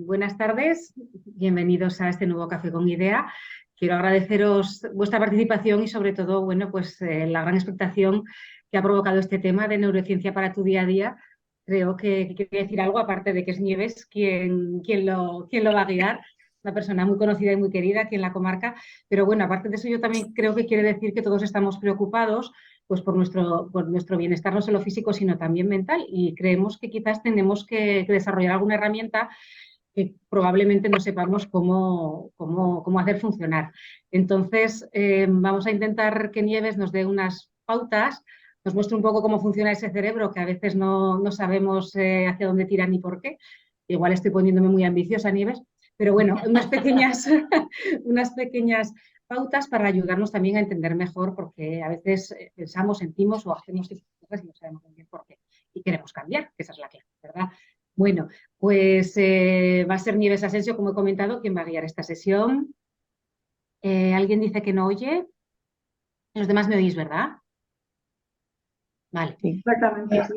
Buenas tardes, bienvenidos a este nuevo Café con Idea. Quiero agradeceros vuestra participación y sobre todo, bueno, pues la gran expectación que ha provocado este tema de neurociencia para tu día a día. Creo que quiere decir algo, aparte de que es Nieves quien lo va a guiar, una persona muy conocida y muy querida aquí en la comarca. Pero bueno, aparte de eso, yo también creo que quiere decir que todos estamos preocupados pues por nuestro bienestar, no solo físico, sino también mental. Y creemos que quizás tenemos que desarrollar alguna herramienta que probablemente no sepamos cómo hacer funcionar. Entonces, vamos a intentar que Nieves nos dé unas pautas, nos muestre un poco cómo funciona ese cerebro, que a veces no sabemos hacia dónde tira ni por qué. Igual estoy poniéndome muy ambiciosa, Nieves, pero bueno, unas pequeñas pautas para ayudarnos también a entender mejor, porque a veces pensamos, sentimos o hacemos cosas y no sabemos muy bien por qué. Y queremos cambiar, que esa es la clave, ¿verdad? Bueno, pues va a ser Nieves Asensio, como he comentado, quien va a guiar esta sesión. ¿Alguien dice que no oye? Los demás me oís, ¿verdad? Vale. Sí, exactamente, sí.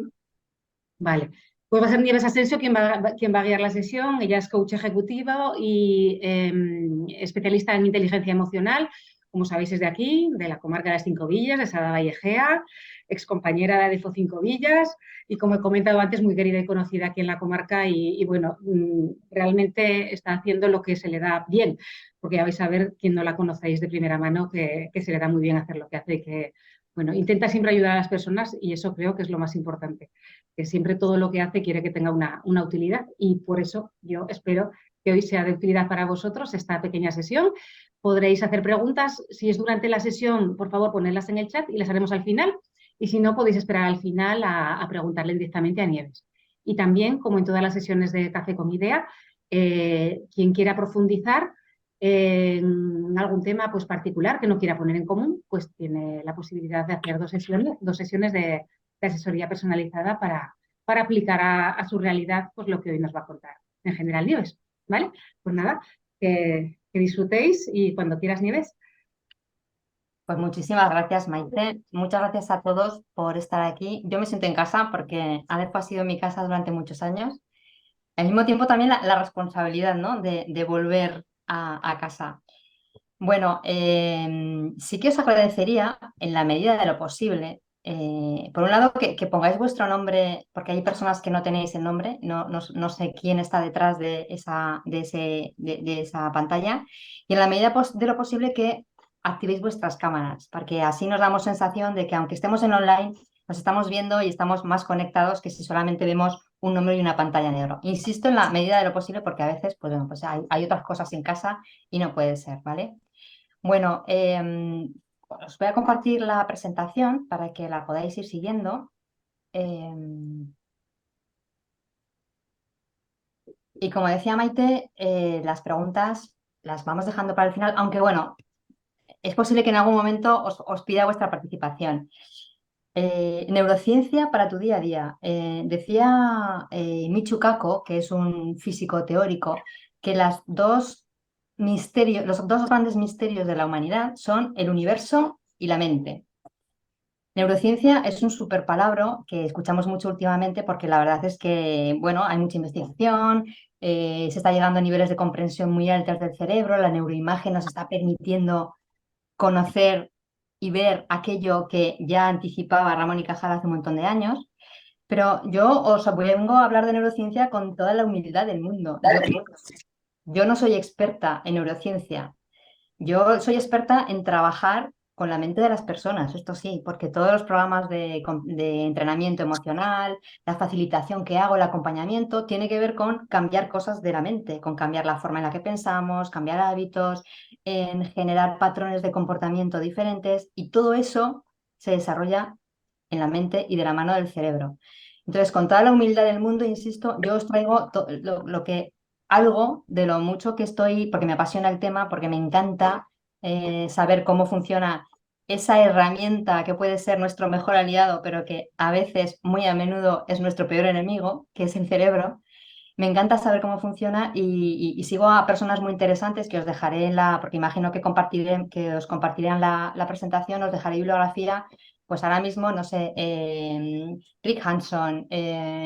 Vale. Pues va a ser Nieves Asensio quien va a guiar la sesión. Ella es coach ejecutivo y especialista en inteligencia emocional. Como sabéis, es de aquí, de la comarca de las Cinco Villas, de Sada Vallejea, excompañera de Adifo Cinco Villas y, como he comentado antes, muy querida y conocida aquí en la comarca y bueno, realmente está haciendo lo que se le da bien, porque ya vais a ver, quien no la conocéis de primera mano, que se le da muy bien hacer lo que hace y que, bueno, intenta siempre ayudar a las personas y eso creo que es lo más importante, que siempre todo lo que hace quiere que tenga una utilidad y por eso yo espero que hoy sea de utilidad para vosotros esta pequeña sesión. Podréis hacer preguntas. Si es durante la sesión, por favor, ponedlas en el chat y las haremos al final. Y si no, podéis esperar al final a preguntarle directamente a Nieves. Y también, como en todas las sesiones de Café con Idea, quien quiera profundizar en algún tema pues, particular que no quiera poner en común, pues tiene la posibilidad de hacer dos sesiones de asesoría personalizada para aplicar a su realidad pues, lo que hoy nos va a contar en general Nieves. ¿Vale? Pues nada, que disfrutéis y cuando quieras, Nieves. Pues muchísimas gracias, Maite. Muchas gracias a todos por estar aquí. Yo me siento en casa porque Adefo ha sido mi casa durante muchos años. Al mismo tiempo también la responsabilidad, ¿no? de volver a casa. Bueno, sí que os agradecería, en la medida de lo posible, por un lado, que pongáis vuestro nombre, porque hay personas que no tenéis el nombre, no sé quién está detrás de esa pantalla, y en la medida de lo posible que activéis vuestras cámaras, porque así nos damos sensación de que aunque estemos en online, nos estamos viendo y estamos más conectados que si solamente vemos un nombre y una pantalla negro. Insisto en la medida de lo posible porque a veces pues, bueno, pues hay otras cosas en casa y no puede ser, ¿vale? Bueno, os voy a compartir la presentación para que la podáis ir siguiendo. Y como decía Maite, las preguntas las vamos dejando para el final, aunque bueno, es posible que en algún momento os pida vuestra participación. Neurociencia para tu día a día. Decía Michio Kaku, que es un físico teórico, que los dos grandes misterios de la humanidad son el universo y la mente. Neurociencia es un súper palabra que escuchamos mucho últimamente porque la verdad es que, bueno, hay mucha investigación, se está llegando a niveles de comprensión muy altos del cerebro, la neuroimagen nos está permitiendo conocer y ver aquello que ya anticipaba Ramón y Cajal hace un montón de años. Pero yo os vengo a hablar de neurociencia con toda la humildad del mundo. Yo no soy experta en neurociencia, yo soy experta en trabajar con la mente de las personas, esto sí, porque todos los programas de entrenamiento emocional, la facilitación que hago, el acompañamiento, tiene que ver con cambiar cosas de la mente, con cambiar la forma en la que pensamos, cambiar hábitos, en generar patrones de comportamiento diferentes y todo eso se desarrolla en la mente y de la mano del cerebro. Entonces, con toda la humildad del mundo, insisto, yo os traigo lo que algo de lo mucho que estoy, porque me apasiona el tema, porque me encanta saber cómo funciona esa herramienta que puede ser nuestro mejor aliado, pero que a veces, muy a menudo, es nuestro peor enemigo, que es el cerebro. Me encanta saber cómo funciona y sigo a personas muy interesantes que os dejaré porque imagino que os compartirán la presentación, os dejaré bibliografía, pues ahora mismo, no sé, Rick Hanson,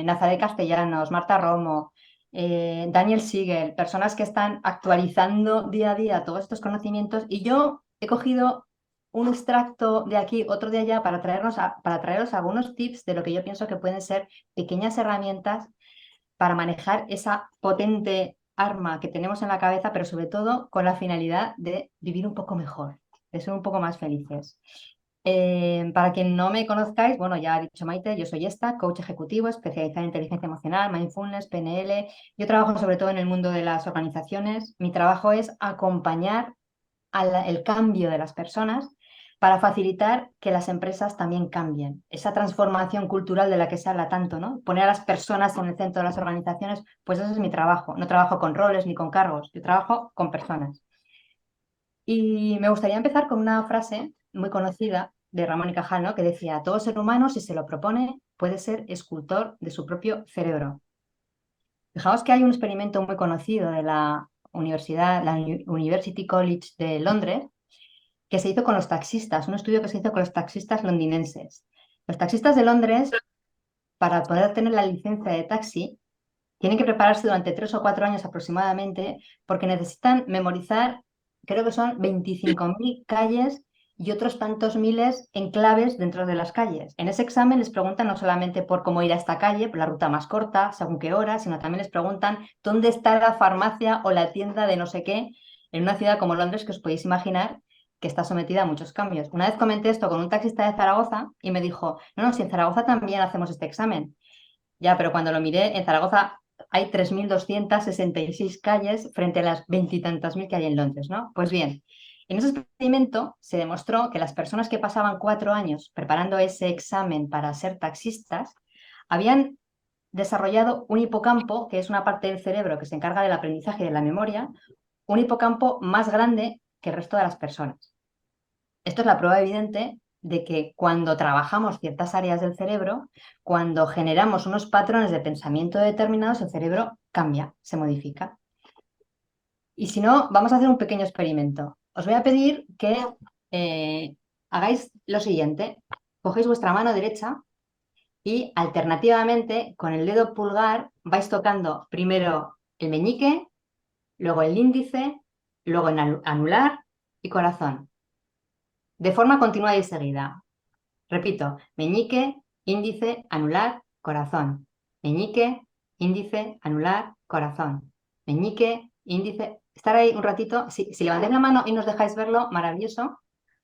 Nazaret Castellanos, Marta Romo, Daniel Siegel, personas que están actualizando día a día todos estos conocimientos, y yo he cogido un extracto de aquí, otro de allá, para para traeros algunos tips de lo que yo pienso que pueden ser pequeñas herramientas para manejar esa potente arma que tenemos en la cabeza, pero sobre todo con la finalidad de vivir un poco mejor, de ser un poco más felices. Para quien no me conozcáis, bueno, ya ha dicho Maite, yo soy coach ejecutivo, especializada en inteligencia emocional, mindfulness, PNL. Yo trabajo sobre todo en el mundo de las organizaciones. Mi trabajo es acompañar el cambio de las personas para facilitar que las empresas también cambien. Esa transformación cultural de la que se habla tanto, ¿no? Poner a las personas en el centro de las organizaciones, pues ese es mi trabajo. No trabajo con roles ni con cargos, yo trabajo con personas. Y me gustaría empezar con una frase muy conocida de Ramón y Cajal, ¿no? Que decía: todo ser humano, si se lo propone, puede ser escultor de su propio cerebro. Fijaos que hay un experimento muy conocido de la University College de Londres, que se hizo con los taxistas, un estudio que se hizo con los taxistas londinenses. Los taxistas de Londres, para poder tener la licencia de taxi, tienen que prepararse durante 3 o 4 años aproximadamente, porque necesitan memorizar, creo que son 25.000 calles y otros tantos miles enclaves dentro de las calles. En ese examen les preguntan no solamente por cómo ir a esta calle, por la ruta más corta, según qué hora, sino también les preguntan dónde está la farmacia o la tienda de no sé qué, en una ciudad como Londres, que os podéis imaginar que está sometida a muchos cambios. Una vez comenté esto con un taxista de Zaragoza y me dijo: no, no, si en Zaragoza también hacemos este examen. Ya, pero cuando lo miré, en Zaragoza hay 3.266 calles frente a las veintitantas mil que hay en Londres, ¿no? Pues bien, en ese experimento se demostró que las personas que pasaban 4 años preparando ese examen para ser taxistas habían desarrollado un hipocampo, que es una parte del cerebro que se encarga del aprendizaje y de la memoria, un hipocampo más grande que el resto de las personas. Esto es la prueba evidente de que cuando trabajamos ciertas áreas del cerebro, cuando generamos unos patrones de pensamiento determinados, el cerebro cambia, se modifica. Y si no, vamos a hacer un pequeño experimento. Os voy a pedir que hagáis lo siguiente. Cogéis vuestra mano derecha y alternativamente con el dedo pulgar vais tocando primero el meñique, luego el índice, luego el anular y corazón, de forma continua y seguida. Repito: meñique, índice, anular, corazón. Meñique, índice, anular, corazón. Meñique, índice. Estar ahí un ratito. Si levantáis la mano y nos dejáis verlo, maravilloso.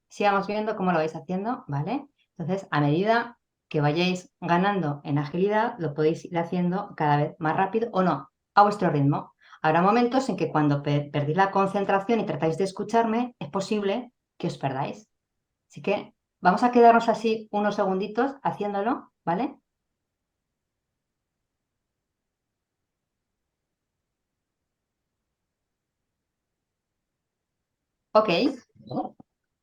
Sigamos viendo cómo lo vais haciendo, ¿vale? Entonces, a medida que vayáis ganando en agilidad, lo podéis ir haciendo cada vez más rápido o no, a vuestro ritmo. Habrá momentos en que cuando perdéis la concentración y tratáis de escucharme, es posible que os perdáis. Así que vamos a quedarnos así unos segunditos haciéndolo, ¿vale? Ok.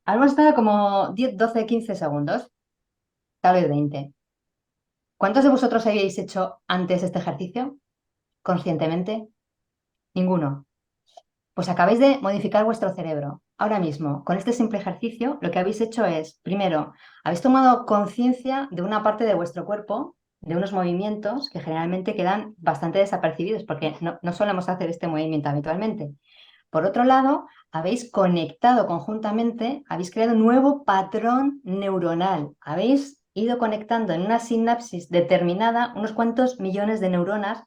Hemos estado como 10, 12, 15 segundos, tal vez 20. ¿Cuántos de vosotros habéis hecho antes este ejercicio? ¿Conscientemente? Ninguno. Pues acabáis de modificar vuestro cerebro. Ahora mismo, con este simple ejercicio, lo que habéis hecho es, primero, habéis tomado conciencia de una parte de vuestro cuerpo, de unos movimientos que generalmente quedan bastante desapercibidos porque no solemos hacer este movimiento habitualmente. Por otro lado, habéis conectado conjuntamente, habéis creado un nuevo patrón neuronal. Habéis ido conectando en una sinapsis determinada unos cuantos millones de neuronas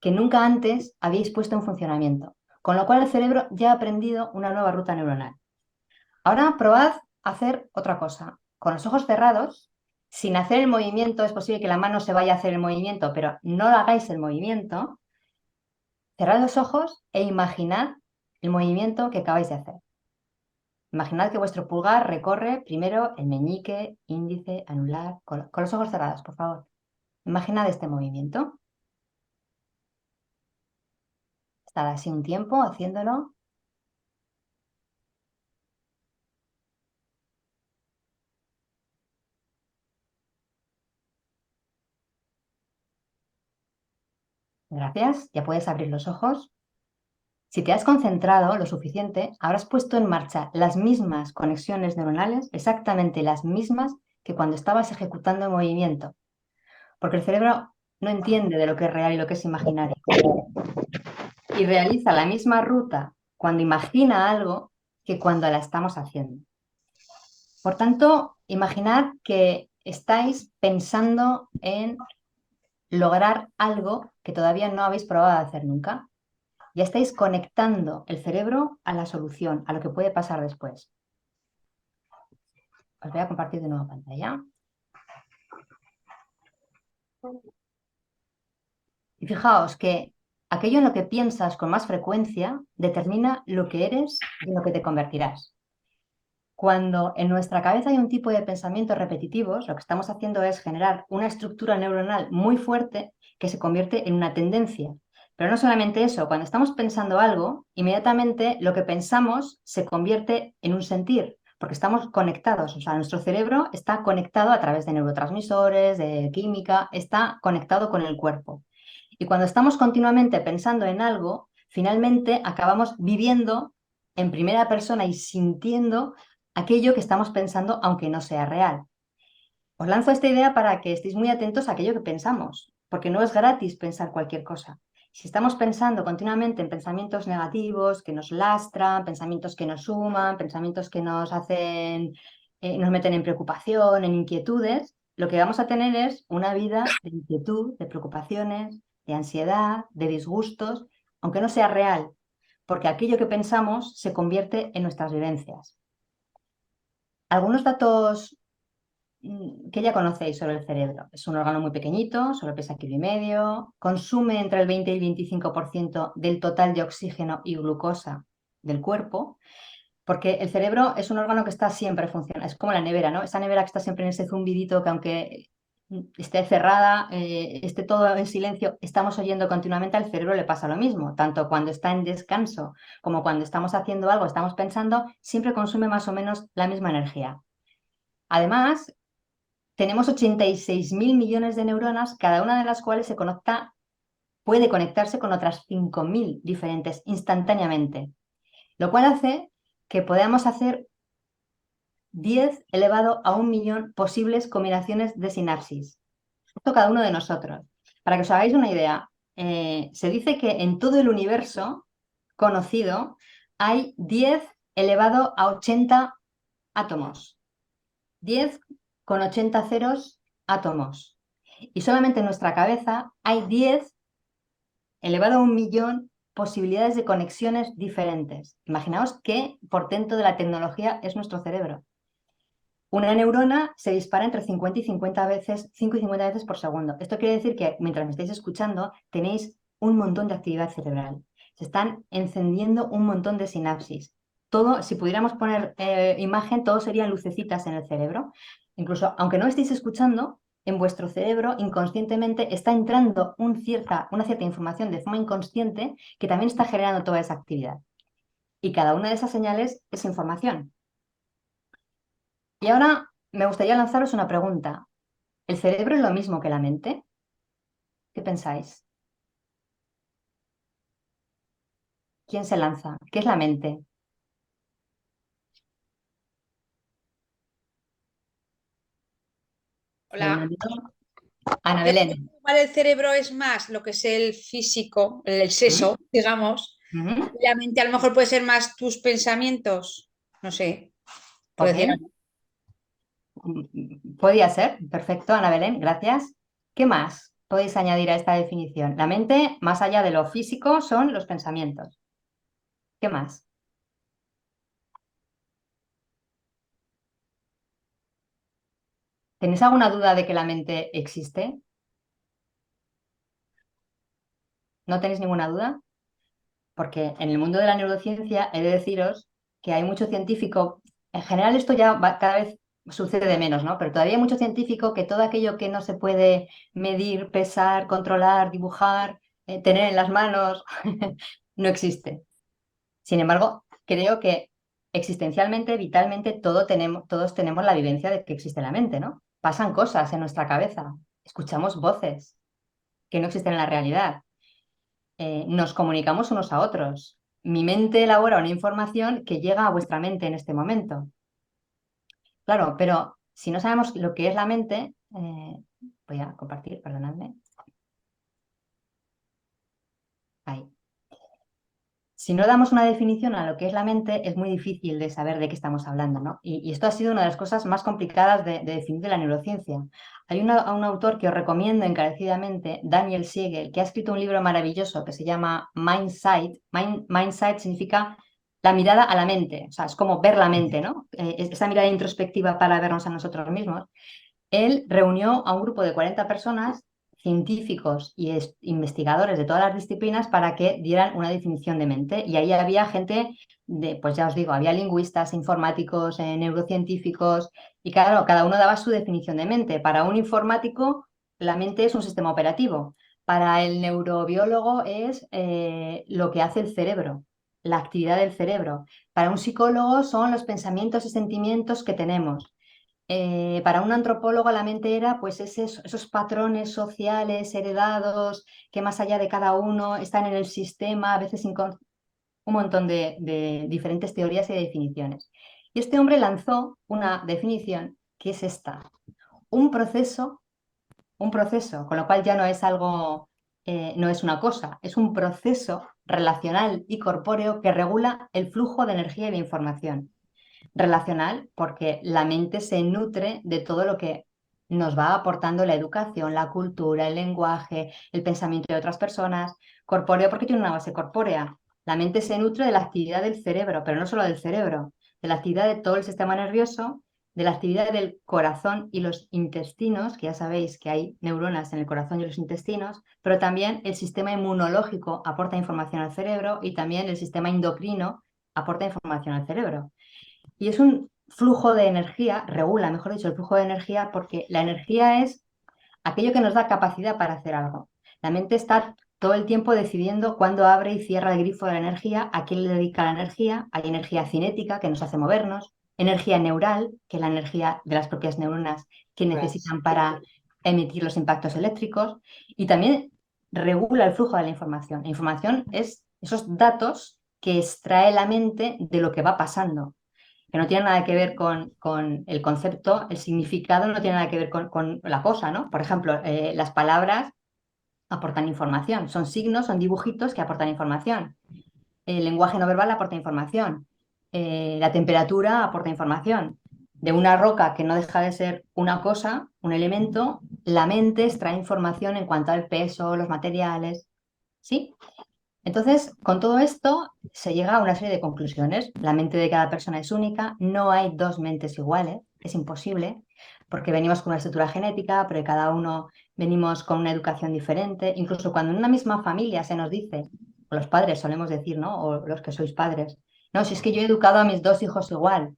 que nunca antes habéis puesto en funcionamiento. Con lo cual el cerebro ya ha aprendido una nueva ruta neuronal. Ahora probad a hacer otra cosa. Con los ojos cerrados, sin hacer el movimiento, es posible que la mano se vaya a hacer el movimiento, pero no hagáis el movimiento. Cerrad los ojos e imaginad el movimiento que acabáis de hacer. Imaginad que vuestro pulgar recorre primero el meñique, índice, anular, con los ojos cerrados, por favor. Imaginad este movimiento. Estad así un tiempo haciéndolo. Gracias, ya puedes abrir los ojos. Si te has concentrado lo suficiente, habrás puesto en marcha las mismas conexiones neuronales, exactamente las mismas que cuando estabas ejecutando el movimiento. Porque el cerebro no entiende de lo que es real y lo que es imaginario. Y realiza la misma ruta cuando imagina algo que cuando la estamos haciendo. Por tanto, imaginad que estáis pensando en lograr algo que todavía no habéis probado a hacer nunca. Ya estáis conectando el cerebro a la solución, a lo que puede pasar después. Os voy a compartir de nuevo pantalla. Y fijaos que aquello en lo que piensas con más frecuencia determina lo que eres y en lo que te convertirás. Cuando en nuestra cabeza hay un tipo de pensamientos repetitivos, lo que estamos haciendo es generar una estructura neuronal muy fuerte que se convierte en una tendencia. Pero no solamente eso, cuando estamos pensando algo, inmediatamente lo que pensamos se convierte en un sentir, porque estamos conectados, o sea, nuestro cerebro está conectado a través de neurotransmisores, de química, está conectado con el cuerpo. Y cuando estamos continuamente pensando en algo, finalmente acabamos viviendo en primera persona y sintiendo aquello que estamos pensando, aunque no sea real. Os lanzo esta idea para que estéis muy atentos a aquello que pensamos, porque no es gratis pensar cualquier cosa. Si estamos pensando continuamente en pensamientos negativos que nos lastran, pensamientos que nos suman, pensamientos que nos hacen, nos meten en preocupación, en inquietudes, lo que vamos a tener es una vida de inquietud, de preocupaciones, de ansiedad, de disgustos, aunque no sea real, porque aquello que pensamos se convierte en nuestras vivencias. Algunos datos que ya conocéis sobre el cerebro. Es un órgano muy pequeñito, solo pesa 1,5 kg, consume entre el 20 y el 25% del total de oxígeno y glucosa del cuerpo, porque el cerebro es un órgano que está siempre funcionando, es como la nevera, ¿no? Esa nevera que está siempre en ese zumbidito que aunque esté cerrada, esté todo en silencio, estamos oyendo continuamente, al cerebro le pasa lo mismo, tanto cuando está en descanso como cuando estamos haciendo algo, estamos pensando, siempre consume más o menos la misma energía. Además, tenemos 86.000 millones de neuronas, cada una de las cuales puede conectarse con otras 5.000 diferentes instantáneamente, lo cual hace que podamos hacer 10 elevado a 1.000.000 posibles combinaciones de sinapsis. Esto cada uno de nosotros. Para que os hagáis una idea, se dice que en todo el universo conocido hay 10 elevado a 80 átomos. 10 con 80 ceros átomos. Y solamente en nuestra cabeza hay 10 elevado a 1.000.000 posibilidades de conexiones diferentes. Imaginaos qué portento de la tecnología es nuestro cerebro. Una neurona se dispara entre 50 y 50 veces, 5 y 50 veces por segundo. Esto quiere decir que mientras me estáis escuchando tenéis un montón de actividad cerebral. Se están encendiendo un montón de sinapsis. Todo, si pudiéramos poner imagen, todo serían lucecitas en el cerebro. Incluso, aunque no estéis escuchando, en vuestro cerebro inconscientemente está entrando una cierta información de forma inconsciente que también está generando toda esa actividad. Y cada una de esas señales es información. Y ahora me gustaría lanzaros una pregunta. ¿El cerebro es lo mismo que la mente? ¿Qué pensáis? ¿Quién se lanza? ¿Qué es la mente? Hola. Fernando. Ana Yo creo Belén. que igual el cerebro es más lo que es el físico, el ¿Mm? seso, digamos. ¿Mm? Y la mente a lo mejor puede ser más tus pensamientos. No sé, por Ok. decir algo. Podría ser. Perfecto, Ana Belén. Gracias. ¿Qué más podéis añadir a esta definición? La mente, más allá de lo físico, son los pensamientos. ¿Qué más? ¿Tenéis alguna duda de que la mente existe? ¿No tenéis ninguna duda? Porque en el mundo de la neurociencia he de deciros que hay mucho científico, en general esto ya cada vez sucede de menos, ¿no? Pero todavía hay mucho científico que todo aquello que no se puede medir, pesar, controlar, dibujar, tener en las manos, no existe. Sin embargo, creo que existencialmente, vitalmente, todos tenemos la vivencia de que existe la mente, ¿no? Pasan cosas en nuestra cabeza, escuchamos voces que no existen en la realidad, nos comunicamos unos a otros. Mi mente elabora una información que llega a vuestra mente en este momento. Claro, pero si no sabemos lo que es la mente, voy a compartir, perdonadme. si no damos una definición a lo que es la mente, es muy difícil de saber de qué estamos hablando, ¿no? Y esto ha sido una de las cosas más complicadas de definir de la neurociencia. Hay un autor que os recomiendo encarecidamente, Daniel Siegel, que ha escrito un libro maravilloso que se llama Mindsight. Mindsight significa la mirada a la mente, o sea, es como ver la mente, ¿no? Esa mirada introspectiva para vernos a nosotros mismos. Él reunió a un grupo de 40 personas, científicos y investigadores de todas las disciplinas, para que dieran una definición de mente. Y ahí había gente de, pues ya os digo, había lingüistas, informáticos, neurocientíficos, y claro, cada uno daba su definición de mente. Para un informático, la mente es un sistema operativo. Para el neurobiólogo es lo que hace el cerebro, la actividad del cerebro. Para un psicólogo son los pensamientos y sentimientos que tenemos. Para un antropólogo la mente era pues esos patrones sociales heredados que más allá de cada uno están en el sistema, a veces un montón de diferentes teorías y definiciones. Y este hombre lanzó una definición que es esta: un proceso, con lo cual ya no es algo, no es una cosa, es un proceso relacional y corpóreo que regula el flujo de energía y de información. Relacional, porque la mente se nutre de todo lo que nos va aportando la educación, la cultura, el lenguaje, el pensamiento de otras personas. Corpóreo, porque tiene una base corpórea. La mente se nutre de la actividad del cerebro, pero no solo del cerebro, de la actividad de todo el sistema nervioso, de la actividad del corazón y los intestinos, que ya sabéis que hay neuronas en el corazón y los intestinos, pero también el sistema inmunológico aporta información al cerebro y también el sistema endocrino aporta información al cerebro. Y es un flujo de energía, regula, mejor dicho, el flujo de energía, porque la energía es aquello que nos da capacidad para hacer algo. La mente está todo el tiempo decidiendo cuándo abre y cierra el grifo de la energía, a qué le dedica la energía. Hay energía cinética que nos hace movernos, energía neural, que es la energía de las propias neuronas que necesitan para emitir los impactos eléctricos, y también regula el flujo de la información. La información es esos datos que extrae la mente de lo que va pasando, que no tiene nada que ver con el concepto, el significado no tiene nada que ver con la cosa, ¿no? Por ejemplo, las palabras aportan información, son signos, son dibujitos que aportan información. El lenguaje no verbal aporta información. La temperatura aporta información. De una roca que no deja de ser una cosa, un elemento, la mente extrae información en cuanto al peso, los materiales, ¿sí? Entonces, con todo esto se llega a una serie de conclusiones. La mente de cada persona es única, no hay dos mentes iguales, es imposible, porque venimos con una estructura genética, pero cada uno venimos con una educación diferente. Incluso cuando en una misma familia se nos dice, o los padres solemos decir, ¿no? O los que sois padres, no, si es que yo he educado a mis dos hijos igual,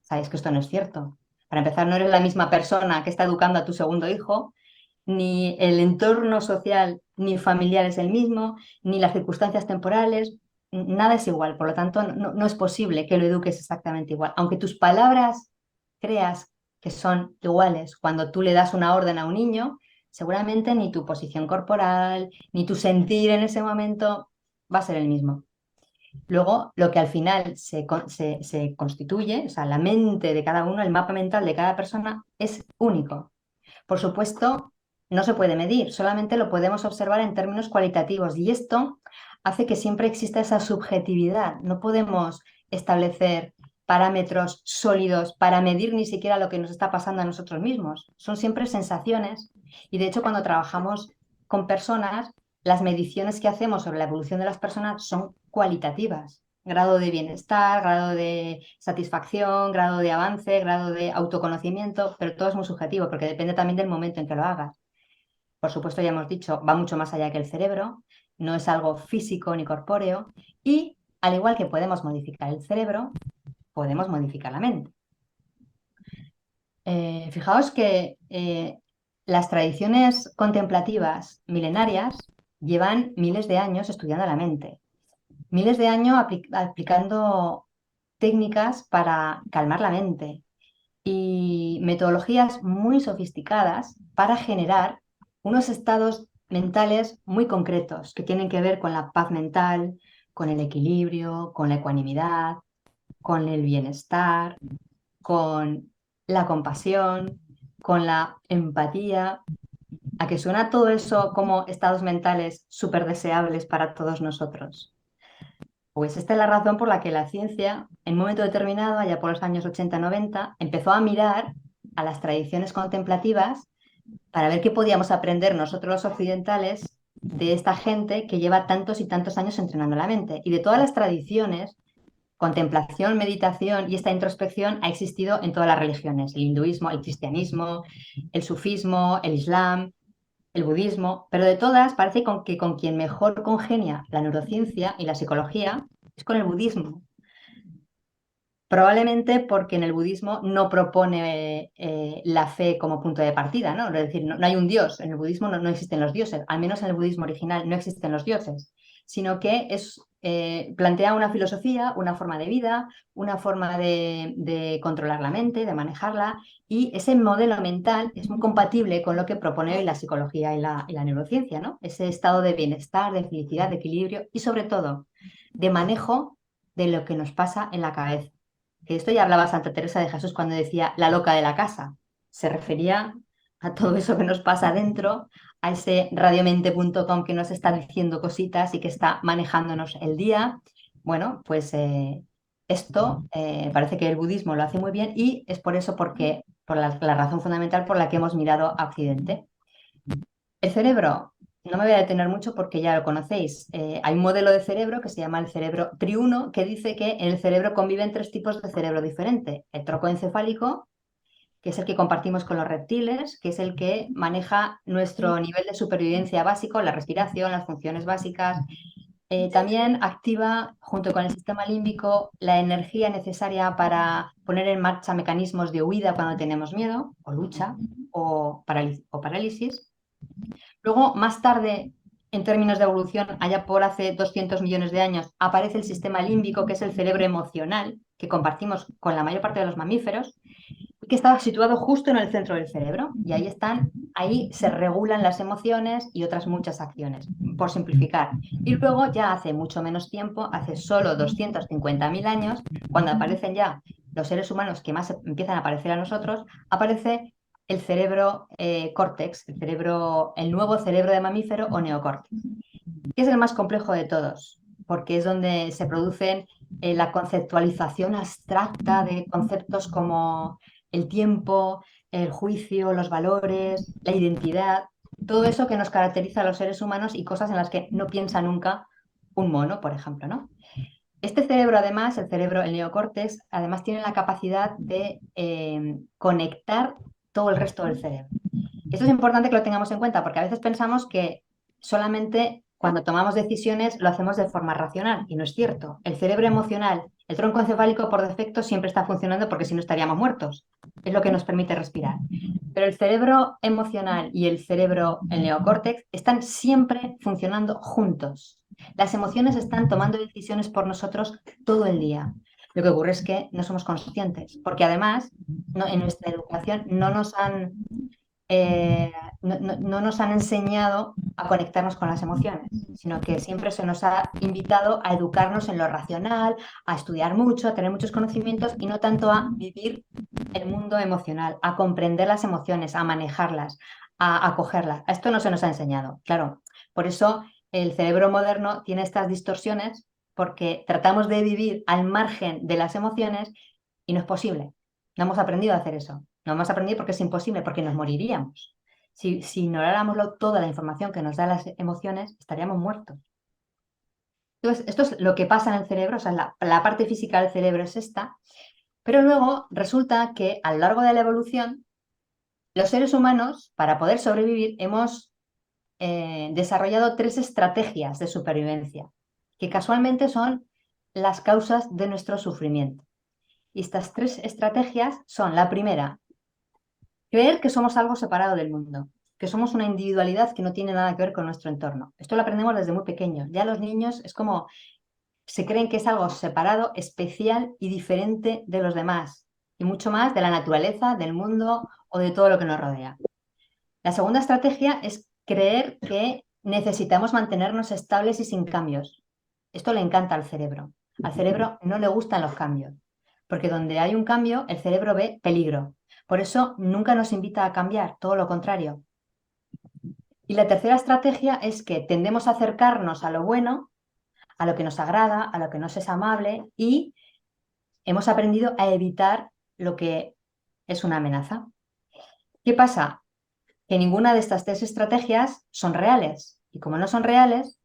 sabéis que esto no es cierto. Para empezar, no eres la misma persona que está educando a tu segundo hijo, ni el entorno social ni familiar es el mismo, ni las circunstancias temporales, nada es igual. Por lo tanto, no es posible que lo eduques exactamente igual. Aunque tus palabras creas que son iguales cuando tú le das una orden a un niño, seguramente ni tu posición corporal, ni tu sentir en ese momento va a ser el mismo. Luego, lo que al final se constituye, o sea, la mente de cada uno, el mapa mental de cada persona, es único. Por supuesto, no se puede medir, solamente lo podemos observar en términos cualitativos, y esto hace que siempre exista esa subjetividad. No podemos establecer parámetros sólidos para medir ni siquiera lo que nos está pasando a nosotros mismos. Son siempre sensaciones, y de hecho cuando trabajamos con personas, las mediciones que hacemos sobre la evolución de las personas son cualitativas. Grado de bienestar, grado de satisfacción, grado de avance, grado de autoconocimiento, pero todo es muy subjetivo porque depende también del momento en que lo hagas. Por supuesto, ya hemos dicho, va mucho más allá que el cerebro, no es algo físico ni corpóreo, y al igual que podemos modificar el cerebro, podemos modificar la mente. Fijaos que las tradiciones contemplativas milenarias llevan miles de años estudiando la mente, miles de años aplicando técnicas para calmar la mente y metodologías muy sofisticadas para generar unos estados mentales muy concretos que tienen que ver con la paz mental, con el equilibrio, con la ecuanimidad, con el bienestar, con la compasión, con la empatía. ¿A que suena todo eso como estados mentales súper deseables para todos nosotros? Pues esta es la razón por la que la ciencia, en un momento determinado, allá por los años 80-90, empezó a mirar a las tradiciones contemplativas para ver qué podíamos aprender nosotros los occidentales de esta gente que lleva tantos y tantos años entrenando la mente. Y de todas las tradiciones, contemplación, meditación y esta introspección ha existido en todas las religiones: el hinduismo, el cristianismo, el sufismo, el islam, el budismo, pero de todas parece que con quien mejor congenia la neurociencia y la psicología es con el budismo. Probablemente porque en el budismo no propone la fe como punto de partida, ¿no? Es decir, no hay un dios. En el budismo no existen los dioses, al menos en el budismo original no existen los dioses, sino que plantea una filosofía, una forma de vida, una forma de controlar la mente, de manejarla, y ese modelo mental es muy compatible con lo que propone hoy la psicología y la neurociencia, ¿no? Ese estado de bienestar, de felicidad, de equilibrio y sobre todo de manejo de lo que nos pasa en la cabeza. Que esto ya hablaba Santa Teresa de Jesús cuando decía la loca de la casa. Se refería a todo eso que nos pasa dentro, a ese radiomente.com que nos está diciendo cositas y que está manejándonos el día. Bueno, pues esto parece que el budismo lo hace muy bien y es por eso por la razón fundamental por la que hemos mirado a Occidente. El cerebro, no me voy a detener mucho porque ya lo conocéis. Hay un modelo de cerebro que se llama el cerebro triuno, que dice que en el cerebro conviven 3 tipos de cerebro diferentes. El trocoencefálico, que es el que compartimos con los reptiles, que es el que maneja nuestro nivel de supervivencia básico, la respiración, las funciones básicas. También activa, junto con el sistema límbico, la energía necesaria para poner en marcha mecanismos de huida cuando tenemos miedo, o lucha, o parálisis. Luego, más tarde, en términos de evolución, allá por hace 200 millones de años, aparece el sistema límbico, que es el cerebro emocional, que compartimos con la mayor parte de los mamíferos, que está situado justo en el centro del cerebro. Y ahí se regulan las emociones y otras muchas acciones, por simplificar. Y luego, ya hace mucho menos tiempo, hace solo 250.000 años, cuando aparecen ya los seres humanos que más empiezan a aparecer a nosotros, aparece el cerebro córtex, el nuevo cerebro de mamífero o neocórtex, que es el más complejo de todos, porque es donde se producen la conceptualización abstracta de conceptos como el tiempo, el juicio, los valores, la identidad, todo eso que nos caracteriza a los seres humanos y cosas en las que no piensa nunca un mono, por ejemplo, ¿no? Este cerebro, además, el neocórtex, además tiene la capacidad de conectar todo el resto del cerebro. Esto es importante que lo tengamos en cuenta porque a veces pensamos que solamente cuando tomamos decisiones lo hacemos de forma racional y no es cierto. El cerebro emocional, el tronco encefálico por defecto siempre está funcionando porque si no estaríamos muertos. Es lo que nos permite respirar. Pero el cerebro emocional y el neocórtex, están siempre funcionando juntos. Las emociones están tomando decisiones por nosotros todo el día. Lo que ocurre es que no somos conscientes, porque además en nuestra educación no nos han enseñado a conectarnos con las emociones, sino que siempre se nos ha invitado a educarnos en lo racional, a estudiar mucho, a tener muchos conocimientos y no tanto a vivir el mundo emocional, a comprender las emociones, a manejarlas, a acogerlas. A esto no se nos ha enseñado, claro. Por eso el cerebro moderno tiene estas distorsiones, porque tratamos de vivir al margen de las emociones y no es posible. No hemos aprendido a hacer eso. No hemos aprendido porque es imposible, porque nos moriríamos. Si ignoráramos toda la información que nos da las emociones, estaríamos muertos. Entonces, esto es lo que pasa en el cerebro, o sea, la parte física del cerebro es esta, pero luego resulta que a lo largo de la evolución, los seres humanos, para poder sobrevivir, hemos desarrollado 3 estrategias de supervivencia, que casualmente son las causas de nuestro sufrimiento. Y estas 3 estrategias son: la primera, creer que somos algo separado del mundo, que somos una individualidad que no tiene nada que ver con nuestro entorno. Esto lo aprendemos desde muy pequeños. Ya los niños es como se creen que es algo separado, especial y diferente de los demás, y mucho más de la naturaleza, del mundo o de todo lo que nos rodea. La segunda estrategia es creer que necesitamos mantenernos estables y sin cambios. Esto le encanta al cerebro. Al cerebro no le gustan los cambios, porque donde hay un cambio, el cerebro ve peligro. Por eso nunca nos invita a cambiar, todo lo contrario. Y la tercera estrategia es que tendemos a acercarnos a lo bueno, a lo que nos agrada, a lo que nos es amable y hemos aprendido a evitar lo que es una amenaza. ¿Qué pasa? Que ninguna de estas tres estrategias son reales. Y como no son reales,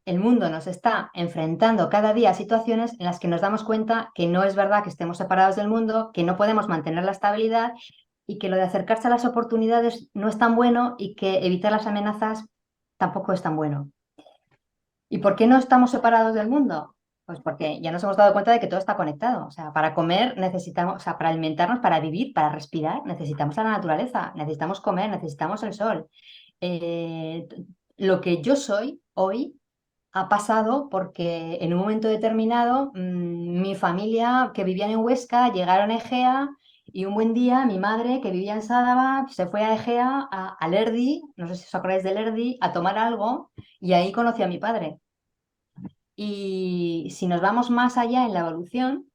el mundo nos está enfrentando cada día a situaciones en las que nos damos cuenta que no es verdad que estemos separados del mundo, que no podemos mantener la estabilidad y que lo de acercarse a las oportunidades no es tan bueno y que evitar las amenazas tampoco es tan bueno. ¿Y por qué no estamos separados del mundo? Pues porque ya nos hemos dado cuenta de que todo está conectado. O sea, para comer necesitamos, o sea, para alimentarnos, para vivir, para respirar, necesitamos a la naturaleza, necesitamos comer, necesitamos el sol. Eh, lo que yo soy hoy ha pasado porque en un momento determinado mi familia que vivían en Huesca llegaron a Egea y un buen día mi madre que vivía en Sádava se fue a Egea, a Lerdi, no sé si os acordáis de Lerdi, a tomar algo y ahí conocí a mi padre. Y si nos vamos más allá en la evolución,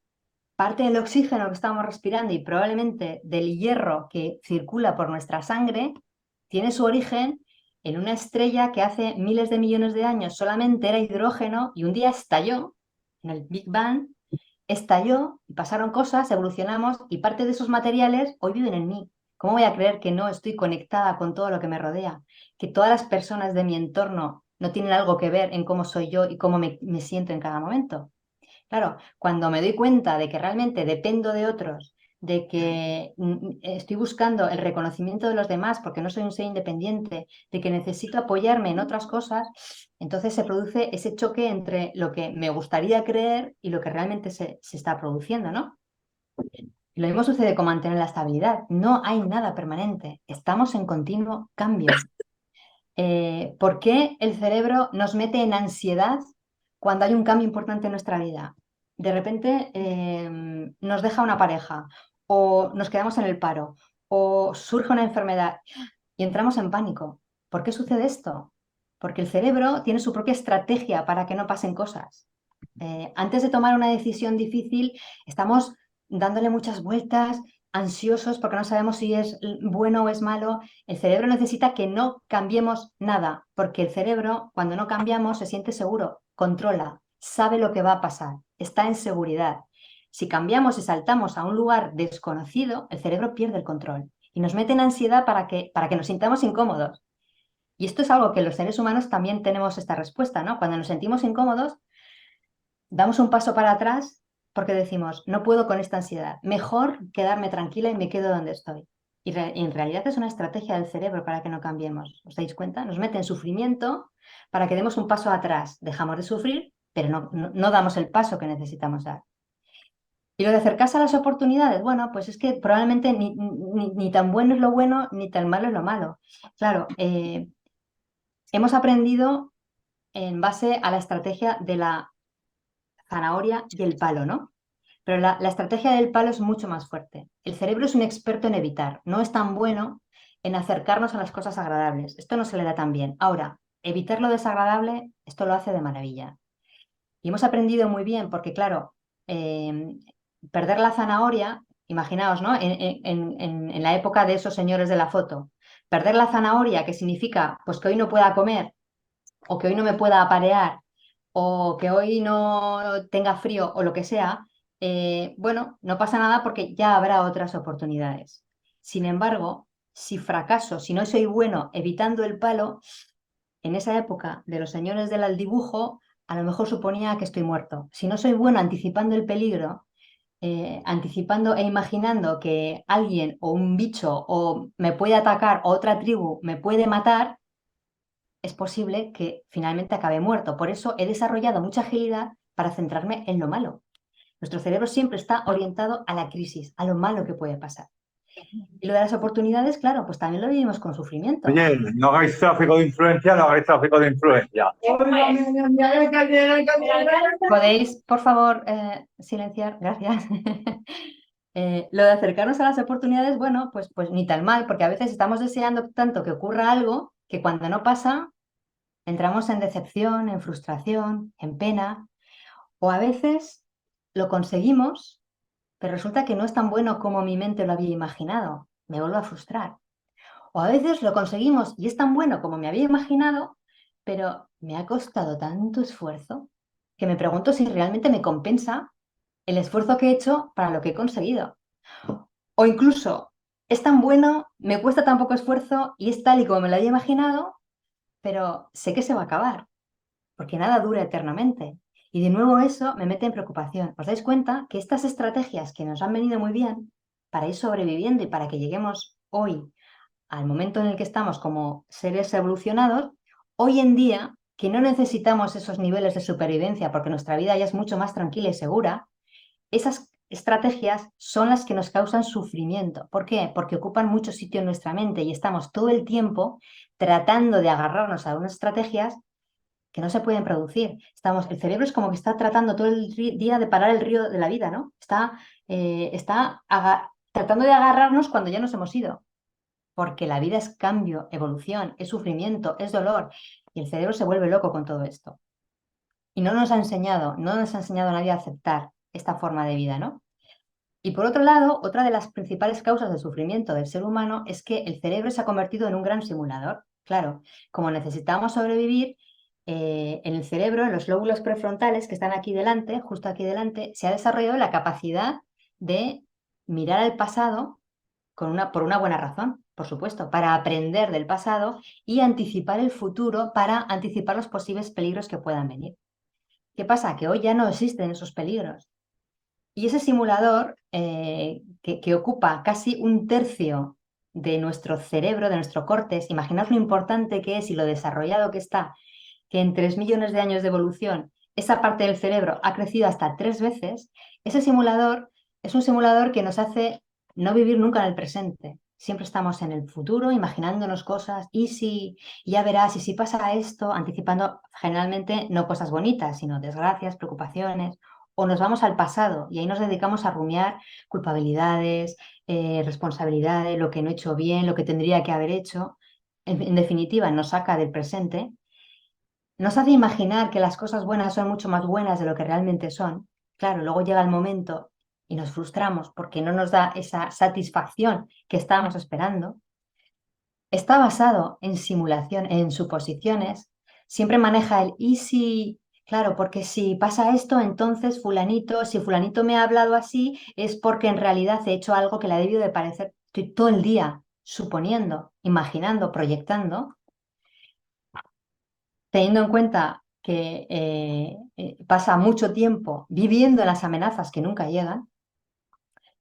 parte del oxígeno que estamos respirando y probablemente del hierro que circula por nuestra sangre tiene su origen en una estrella que hace miles de millones de años solamente era hidrógeno y un día estalló, en el Big Bang, estalló y pasaron cosas, evolucionamos y parte de esos materiales hoy viven en mí. ¿Cómo voy a creer que no estoy conectada con todo lo que me rodea? Que todas las personas de mi entorno no tienen algo que ver en cómo soy yo y cómo me siento en cada momento. Claro, cuando me doy cuenta de que realmente dependo de otros, de que estoy buscando el reconocimiento de los demás porque no soy un ser independiente, de que necesito apoyarme en otras cosas, entonces se produce ese choque entre lo que me gustaría creer y lo que realmente se está produciendo, ¿no? Y lo mismo sucede con mantener la estabilidad. No hay nada permanente, estamos en continuo cambio. ¿Por qué el cerebro nos mete en ansiedad cuando hay un cambio importante en nuestra vida? De repente nos deja una pareja o nos quedamos en el paro o surge una enfermedad y entramos en pánico. ¿Por qué sucede esto? Porque el cerebro tiene su propia estrategia para que no pasen cosas. Antes de tomar una decisión difícil, estamos dándole muchas vueltas, ansiosos porque no sabemos si es bueno o es malo. El cerebro necesita que no cambiemos nada, porque el cerebro, cuando no cambiamos, se siente seguro, controla, sabe lo que va a pasar, está en seguridad. Si cambiamos y saltamos a un lugar desconocido, el cerebro pierde el control y nos mete en ansiedad para que nos sintamos incómodos. Y esto es algo que los seres humanos también tenemos esta respuesta, ¿no? Cuando nos sentimos incómodos, damos un paso para atrás porque decimos, no puedo con esta ansiedad, mejor quedarme tranquila y me quedo donde estoy. Y en realidad es una estrategia del cerebro para que no cambiemos. ¿Os dais cuenta? Nos mete en sufrimiento para que demos un paso atrás. Dejamos de sufrir, pero no damos el paso que necesitamos dar. Y lo de acercarse a las oportunidades, bueno, pues es que probablemente ni tan bueno es lo bueno, ni tan malo es lo malo. Claro, hemos aprendido en base a la estrategia de la zanahoria y el palo, ¿no? Pero la estrategia del palo es mucho más fuerte. El cerebro es un experto en evitar, no es tan bueno en acercarnos a las cosas agradables. Esto no se le da tan bien. Ahora, evitar lo desagradable, esto lo hace de maravilla. Y hemos aprendido muy bien, porque claro, perder la zanahoria, imaginaos, ¿no? En la época de esos señores de la foto, perder la zanahoria, que significa pues que hoy no pueda comer, o que hoy no me pueda aparear, o que hoy no tenga frío, o lo que sea, bueno, no pasa nada porque ya habrá otras oportunidades. Sin embargo, si fracaso, si no soy bueno evitando el palo, en esa época de los señores del dibujo, a lo mejor suponía que estoy muerto. Si no soy bueno anticipando el peligro, anticipando e imaginando que alguien o un bicho o me puede atacar o otra tribu me puede matar, es posible que finalmente acabe muerto. Por eso he desarrollado mucha agilidad para centrarme en lo malo. Nuestro cerebro siempre está orientado a la crisis, a lo malo que puede pasar. Y lo de las oportunidades, claro, pues también lo vivimos con sufrimiento. Oye, no hagáis tráfico de influencia, no hagáis tráfico de influencia. ¿Podéis, por favor, silenciar? Gracias. Lo de acercarnos a las oportunidades, bueno, pues ni tan mal, porque a veces estamos deseando tanto que ocurra algo que cuando no pasa, entramos en decepción, en frustración, en pena, o a veces lo conseguimos, pero resulta que no es tan bueno como mi mente lo había imaginado. Me vuelvo a frustrar. O a veces lo conseguimos y es tan bueno como me había imaginado, pero me ha costado tanto esfuerzo que me pregunto si realmente me compensa el esfuerzo que he hecho para lo que he conseguido. O incluso, es tan bueno, me cuesta tan poco esfuerzo y es tal y como me lo había imaginado, pero sé que se va a acabar, porque nada dura eternamente. Y de nuevo eso me mete en preocupación. ¿Os dais cuenta que estas estrategias que nos han venido muy bien para ir sobreviviendo y para que lleguemos hoy al momento en el que estamos como seres evolucionados, hoy en día, que no necesitamos esos niveles de supervivencia porque nuestra vida ya es mucho más tranquila y segura, esas estrategias son las que nos causan sufrimiento? ¿Por qué? Porque ocupan mucho sitio en nuestra mente y estamos todo el tiempo tratando de agarrarnos a unas estrategias que no se pueden producir. El cerebro es como que está tratando todo el día de parar el río de la vida, ¿no? Está tratando de agarrarnos cuando ya nos hemos ido, porque la vida es cambio, evolución, es sufrimiento, es dolor, y el cerebro se vuelve loco con todo esto. Y no nos ha enseñado nadie a aceptar esta forma de vida, ¿no? Y por otro lado, otra de las principales causas de sufrimiento del ser humano es que el cerebro se ha convertido en un gran simulador. Claro, como necesitamos sobrevivir, en el cerebro, en los lóbulos prefrontales que están aquí delante, justo aquí delante, se ha desarrollado la capacidad de mirar al pasado por una buena razón, por supuesto, para aprender del pasado y anticipar el futuro para anticipar los posibles peligros que puedan venir. ¿Qué pasa? Que hoy ya no existen esos peligros. Y ese simulador, que ocupa casi un tercio de nuestro cerebro, de nuestro córtex, imaginad lo importante que es y lo desarrollado que está, que en 3 millones de años de evolución esa parte del cerebro ha crecido hasta 3 veces, ese simulador es un simulador que nos hace no vivir nunca en el presente. Siempre estamos en el futuro, imaginándonos cosas, y si, ya verás, y si pasa esto, anticipando generalmente no cosas bonitas, sino desgracias, preocupaciones, o nos vamos al pasado y ahí nos dedicamos a rumiar culpabilidades, responsabilidades, lo que no he hecho bien, lo que tendría que haber hecho. En definitiva, nos saca del presente, nos hace imaginar que las cosas buenas son mucho más buenas de lo que realmente son. Claro, luego llega el momento y nos frustramos porque no nos da esa satisfacción que estábamos esperando. Está basado en simulación, en suposiciones. Siempre maneja el y si, claro, porque si pasa esto, entonces fulanito, si fulanito me ha hablado así, es porque en realidad he hecho algo que le ha debido de parecer. Estoy todo el día suponiendo, imaginando, proyectando, teniendo en cuenta que pasa mucho tiempo viviendo en las amenazas que nunca llegan,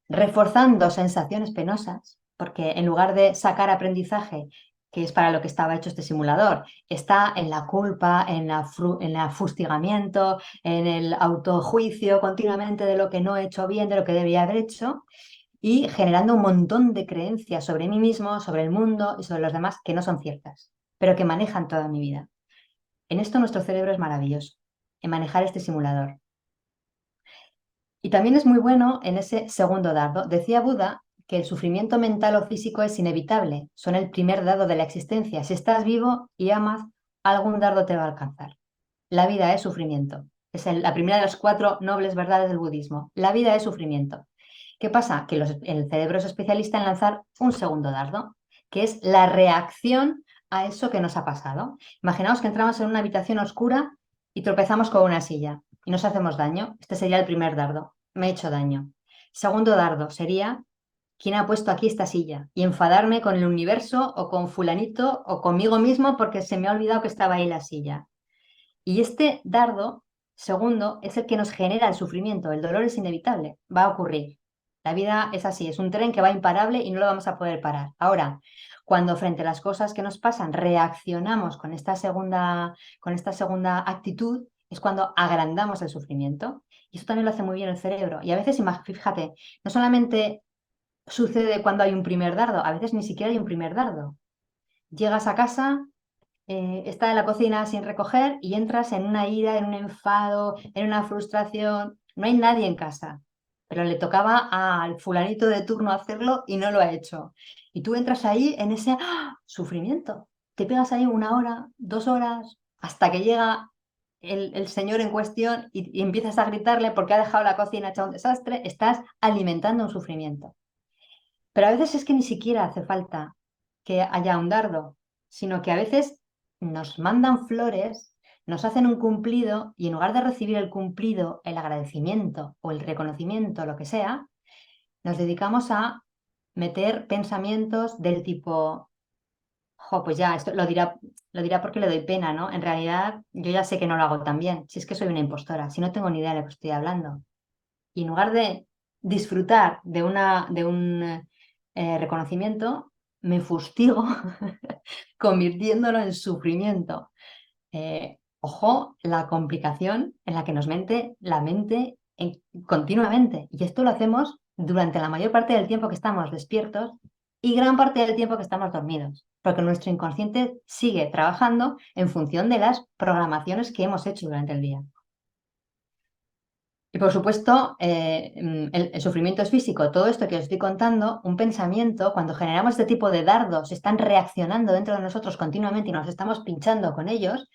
reforzando sensaciones penosas, porque en lugar de sacar aprendizaje, que es para lo que estaba hecho este simulador, está en la culpa, en el fustigamiento, en el autojuicio continuamente de lo que no he hecho bien, de lo que debía haber hecho, y generando un montón de creencias sobre mí mismo, sobre el mundo y sobre los demás que no son ciertas, pero que manejan toda mi vida. En esto nuestro cerebro es maravilloso, en manejar este simulador. Y también es muy bueno en ese segundo dardo. Decía Buda que el sufrimiento mental o físico es inevitable, son el primer dardo de la existencia. Si estás vivo y amas, algún dardo te va a alcanzar. La vida es sufrimiento. Es la primera de las 4 nobles verdades del budismo. La vida es sufrimiento. ¿Qué pasa? Que el cerebro es especialista en lanzar un segundo dardo, que es la reacción a eso que nos ha pasado. Imaginaos que entramos en una habitación oscura y tropezamos con una silla y nos hacemos daño. Este sería el primer dardo. Me he hecho daño. Segundo dardo sería: ¿quién ha puesto aquí esta silla? Y enfadarme con el universo o con fulanito o conmigo mismo porque se me ha olvidado que estaba ahí la silla. Y este dardo segundo es el que nos genera el sufrimiento. El dolor es inevitable, va a ocurrir. La vida es así, es un tren que va imparable y no lo vamos a poder parar. Ahora, cuando frente a las cosas que nos pasan reaccionamos con esta segunda actitud, es cuando agrandamos el sufrimiento. Y eso también lo hace muy bien el cerebro. Y a veces, fíjate, no solamente sucede cuando hay un primer dardo, a veces ni siquiera hay un primer dardo. Llegas a casa, está en la cocina sin recoger y entras en una ira, en un enfado, en una frustración. No hay nadie en casa, pero le tocaba al fulanito de turno hacerlo y no lo ha hecho. Y tú entras ahí en ese sufrimiento. Te pegas ahí 1 hora, 2 horas, hasta que llega el señor en cuestión y empiezas a gritarle porque ha dejado la cocina hecha un desastre. Estás alimentando un sufrimiento. Pero a veces es que ni siquiera hace falta que haya un dardo, sino que a veces nos mandan flores, nos hacen un cumplido y en lugar de recibir el cumplido, el agradecimiento o el reconocimiento, lo que sea, nos dedicamos a meter pensamientos del tipo, jo, pues ya, esto lo dirá porque le doy pena, ¿no? En realidad, yo ya sé que no lo hago tan bien, si es que soy una impostora, si no tengo ni idea de lo que estoy hablando. Y en lugar de disfrutar de un reconocimiento, me fustigo convirtiéndolo en sufrimiento. Ojo, la complicación en la que nos mente la mente continuamente. Y esto lo hacemos durante la mayor parte del tiempo que estamos despiertos y gran parte del tiempo que estamos dormidos, porque nuestro inconsciente sigue trabajando en función de las programaciones que hemos hecho durante el día. Y por supuesto, el sufrimiento es físico. Todo esto que os estoy contando, un pensamiento, cuando generamos este tipo de dardos, están reaccionando dentro de nosotros continuamente y nos estamos pinchando con ellos,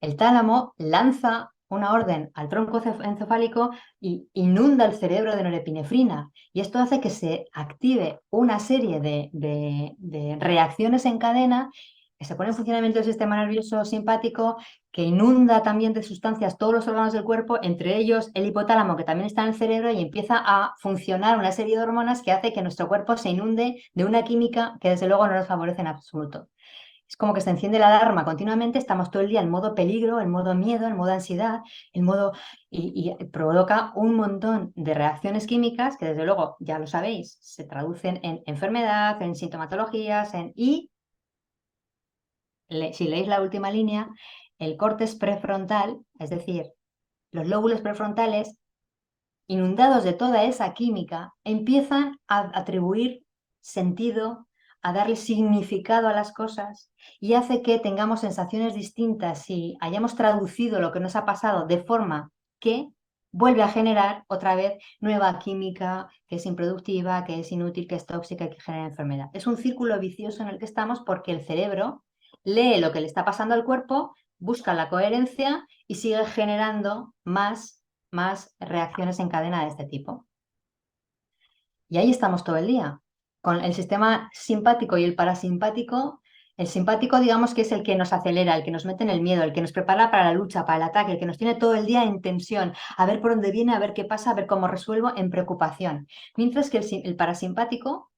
el tálamo lanza una orden al tronco encefálico y inunda el cerebro de norepinefrina. Y esto hace que se active una serie de reacciones en cadena, que se pone en funcionamiento el sistema nervioso simpático, que inunda también de sustancias todos los órganos del cuerpo, entre ellos el hipotálamo, que también está en el cerebro, y empieza a funcionar una serie de hormonas que hace que nuestro cuerpo se inunde de una química que desde luego no nos favorece en absoluto. Es como que se enciende la alarma continuamente, estamos todo el día en modo peligro, en modo miedo, en modo ansiedad, en modo... y provoca un montón de reacciones químicas que desde luego, ya lo sabéis, se traducen en enfermedad, en sintomatologías, si leéis la última línea, el córtex prefrontal, es decir, los lóbulos prefrontales, inundados de toda esa química, empiezan a atribuir sentido, a darle significado a las cosas y hace que tengamos sensaciones distintas si hayamos traducido lo que nos ha pasado de forma que vuelve a generar otra vez nueva química que es improductiva, que es inútil, que es tóxica y que genera enfermedad. Es un círculo vicioso en el que estamos porque el cerebro lee lo que le está pasando al cuerpo, busca la coherencia y sigue generando más reacciones en cadena de este tipo. Y ahí estamos todo el día. Con el sistema simpático y el parasimpático, el simpático digamos que es el que nos acelera, el que nos mete en el miedo, el que nos prepara para la lucha, para el ataque, el que nos tiene todo el día en tensión, a ver por dónde viene, a ver qué pasa, a ver cómo resuelvo, en preocupación. Mientras que el parasimpático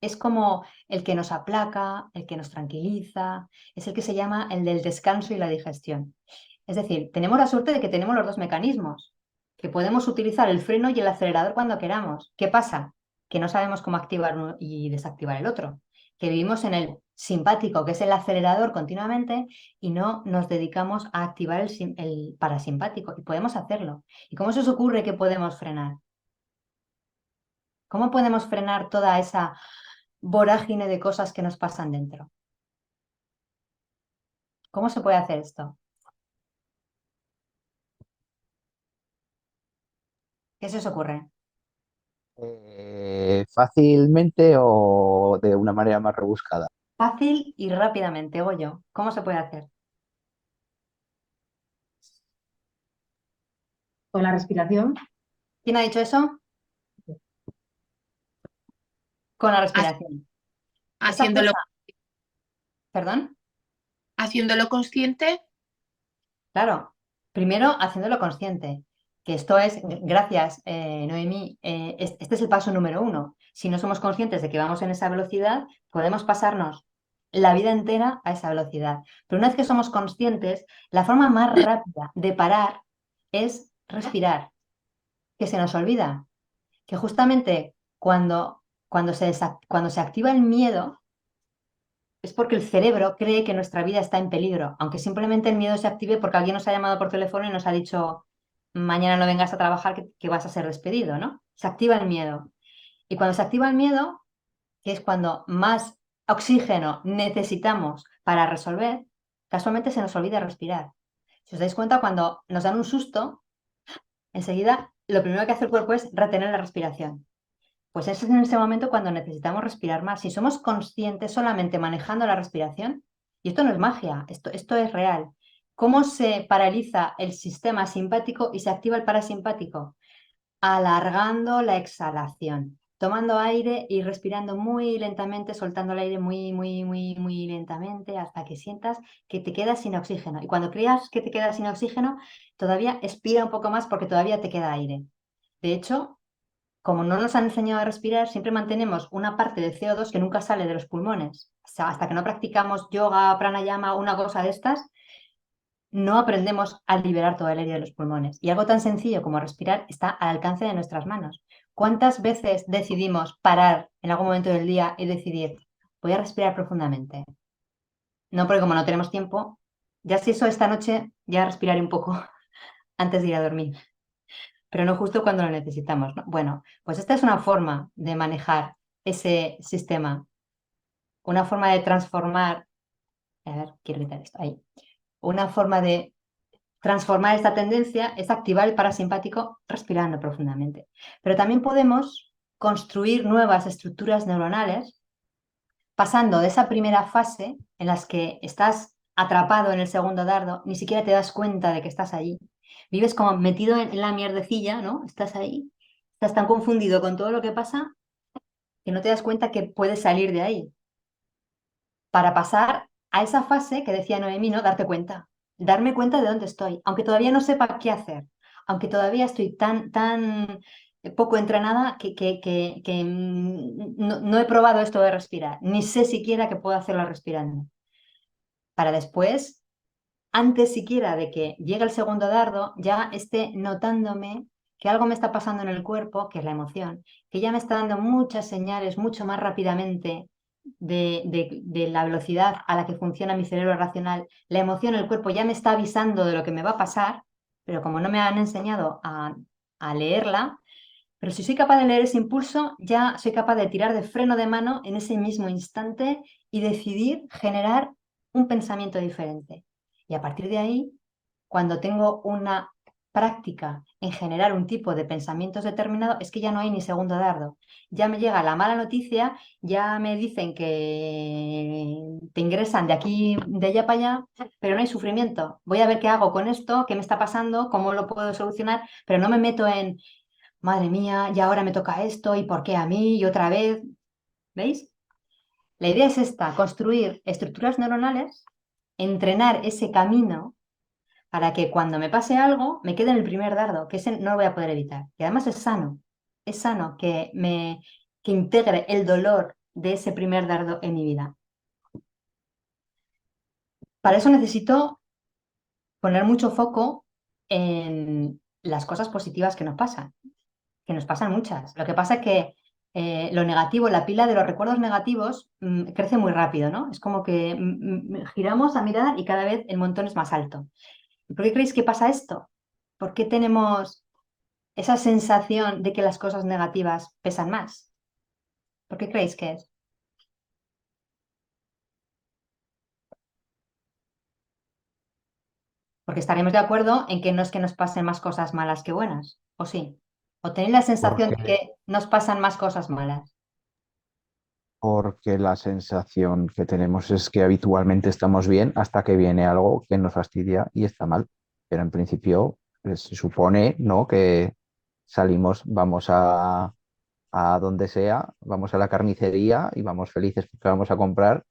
es como el que nos aplaca, el que nos tranquiliza, es el que se llama el del descanso y la digestión. Es decir, tenemos la suerte de que tenemos los dos mecanismos, que podemos utilizar el freno y el acelerador cuando queramos. ¿Qué pasa? Que no sabemos cómo activar uno y desactivar el otro, que vivimos en el simpático, que es el acelerador continuamente, y no nos dedicamos a activar el parasimpático, y podemos hacerlo. ¿Y cómo se os ocurre que podemos frenar? ¿Cómo podemos frenar toda esa vorágine de cosas que nos pasan dentro? ¿Cómo se puede hacer esto? ¿Qué se os ocurre? ¿Fácilmente o de una manera más rebuscada? Fácil y rápidamente, Goyo. ¿Cómo se puede hacer? Con la respiración. ¿Quién ha dicho eso? Con la respiración. Esta Haciéndolo, fuerza, ¿perdón? haciéndolo consciente. Claro, primero haciéndolo consciente, que esto es, gracias, Noemí, este es el paso número 1. Si no somos conscientes de que vamos en esa velocidad, podemos pasarnos la vida entera a esa velocidad. Pero una vez que somos conscientes, la forma más rápida de parar es respirar, que se nos olvida, que justamente cuando se activa el miedo, es porque el cerebro cree que nuestra vida está en peligro, aunque simplemente el miedo se active porque alguien nos ha llamado por teléfono y nos ha dicho, mañana no vengas a trabajar que vas a ser despedido, ¿no? Se activa el miedo. Y cuando se activa el miedo, que es cuando más oxígeno necesitamos para resolver, casualmente se nos olvida respirar. Si os dais cuenta, cuando nos dan un susto, enseguida lo primero que hace el cuerpo es retener la respiración. Pues es en ese momento cuando necesitamos respirar más. Si somos conscientes solamente manejando la respiración, y esto no es magia, esto es real. ¿Cómo se paraliza el sistema simpático y se activa el parasimpático? Alargando la exhalación. tomando aire y respirando muy lentamente, soltando el aire muy, muy, muy, muy lentamente hasta que sientas que te quedas sin oxígeno. Y cuando creas que te quedas sin oxígeno, todavía expira un poco más porque todavía te queda aire. De hecho, como no nos han enseñado a respirar, siempre mantenemos una parte de CO2 que nunca sale de los pulmones. O sea, hasta que no practicamos yoga, pranayama, una cosa de estas, no aprendemos a liberar todo el aire de los pulmones. Y algo tan sencillo como respirar está al alcance de nuestras manos. ¿Cuántas veces decidimos parar en algún momento del día y decidir, voy a respirar profundamente? No, porque como no tenemos tiempo, ya si eso esta noche, ya respiraré un poco antes de ir a dormir, pero no justo cuando lo necesitamos, ¿no? Bueno, pues esta es una forma de manejar ese sistema, una forma de transformar, a ver, quiero quitar esto, ahí, una forma de transformar esta tendencia es activar el parasimpático respirando profundamente. Pero también podemos construir nuevas estructuras neuronales pasando de esa primera fase en las que estás atrapado en el segundo dardo, ni siquiera te das cuenta de que estás allí. Vives como metido en la mierdecilla, ¿no? Estás ahí, estás tan confundido con todo lo que pasa que no te das cuenta que puedes salir de ahí. Para pasar a esa fase que decía Noemí, ¿no? Darte cuenta. Darme cuenta de dónde estoy, aunque todavía no sepa qué hacer, aunque todavía estoy tan poco entrenada que no he probado esto de respirar, ni sé siquiera que puedo hacerlo respirando. Para después, antes siquiera de que llegue el segundo dardo, ya esté notándome que algo me está pasando en el cuerpo, que es la emoción, que ya me está dando muchas señales mucho más rápidamente de la velocidad a la que funciona mi cerebro racional. La emoción, el cuerpo ya me está avisando de lo que me va a pasar, pero como no me han enseñado a leerla, pero si soy capaz de leer ese impulso, ya soy capaz de tirar de freno de mano en ese mismo instante y decidir generar un pensamiento diferente. Y a partir de ahí, cuando tengo una práctica en generar un tipo de pensamientos determinado, es que ya no hay ni segundo dardo. Ya me llega la mala noticia, ya me dicen que te ingresan de aquí, de allá para allá, pero no hay sufrimiento. Voy a ver qué hago con esto, qué me está pasando, cómo lo puedo solucionar, pero no me meto en, madre mía, y ahora me toca esto, y por qué a mí, y otra vez. ¿Veis? La idea es esta, construir estructuras neuronales, entrenar ese camino para que cuando me pase algo me quede en el primer dardo, que ese no lo voy a poder evitar. Y además es sano que integre el dolor de ese primer dardo en mi vida. Para eso necesito poner mucho foco en las cosas positivas que nos pasan muchas. Lo que pasa es que lo negativo, la pila de los recuerdos negativos crece muy rápido, ¿no? Es como que giramos a mirar y cada vez el montón es más alto. ¿Por qué creéis que pasa esto? ¿Por qué tenemos esa sensación de que las cosas negativas pesan más? ¿Por qué creéis que es? Porque estaremos de acuerdo en que no es que nos pasen más cosas malas que buenas, ¿o sí? ¿O tenéis la sensación de Porque, que nos pasan más cosas malas? porque la sensación que tenemos es que habitualmente estamos bien hasta que viene algo que nos fastidia y está mal. Pero en principio se supone, ¿no? Que salimos, vamos a donde sea, vamos a la carnicería y vamos felices porque vamos a comprar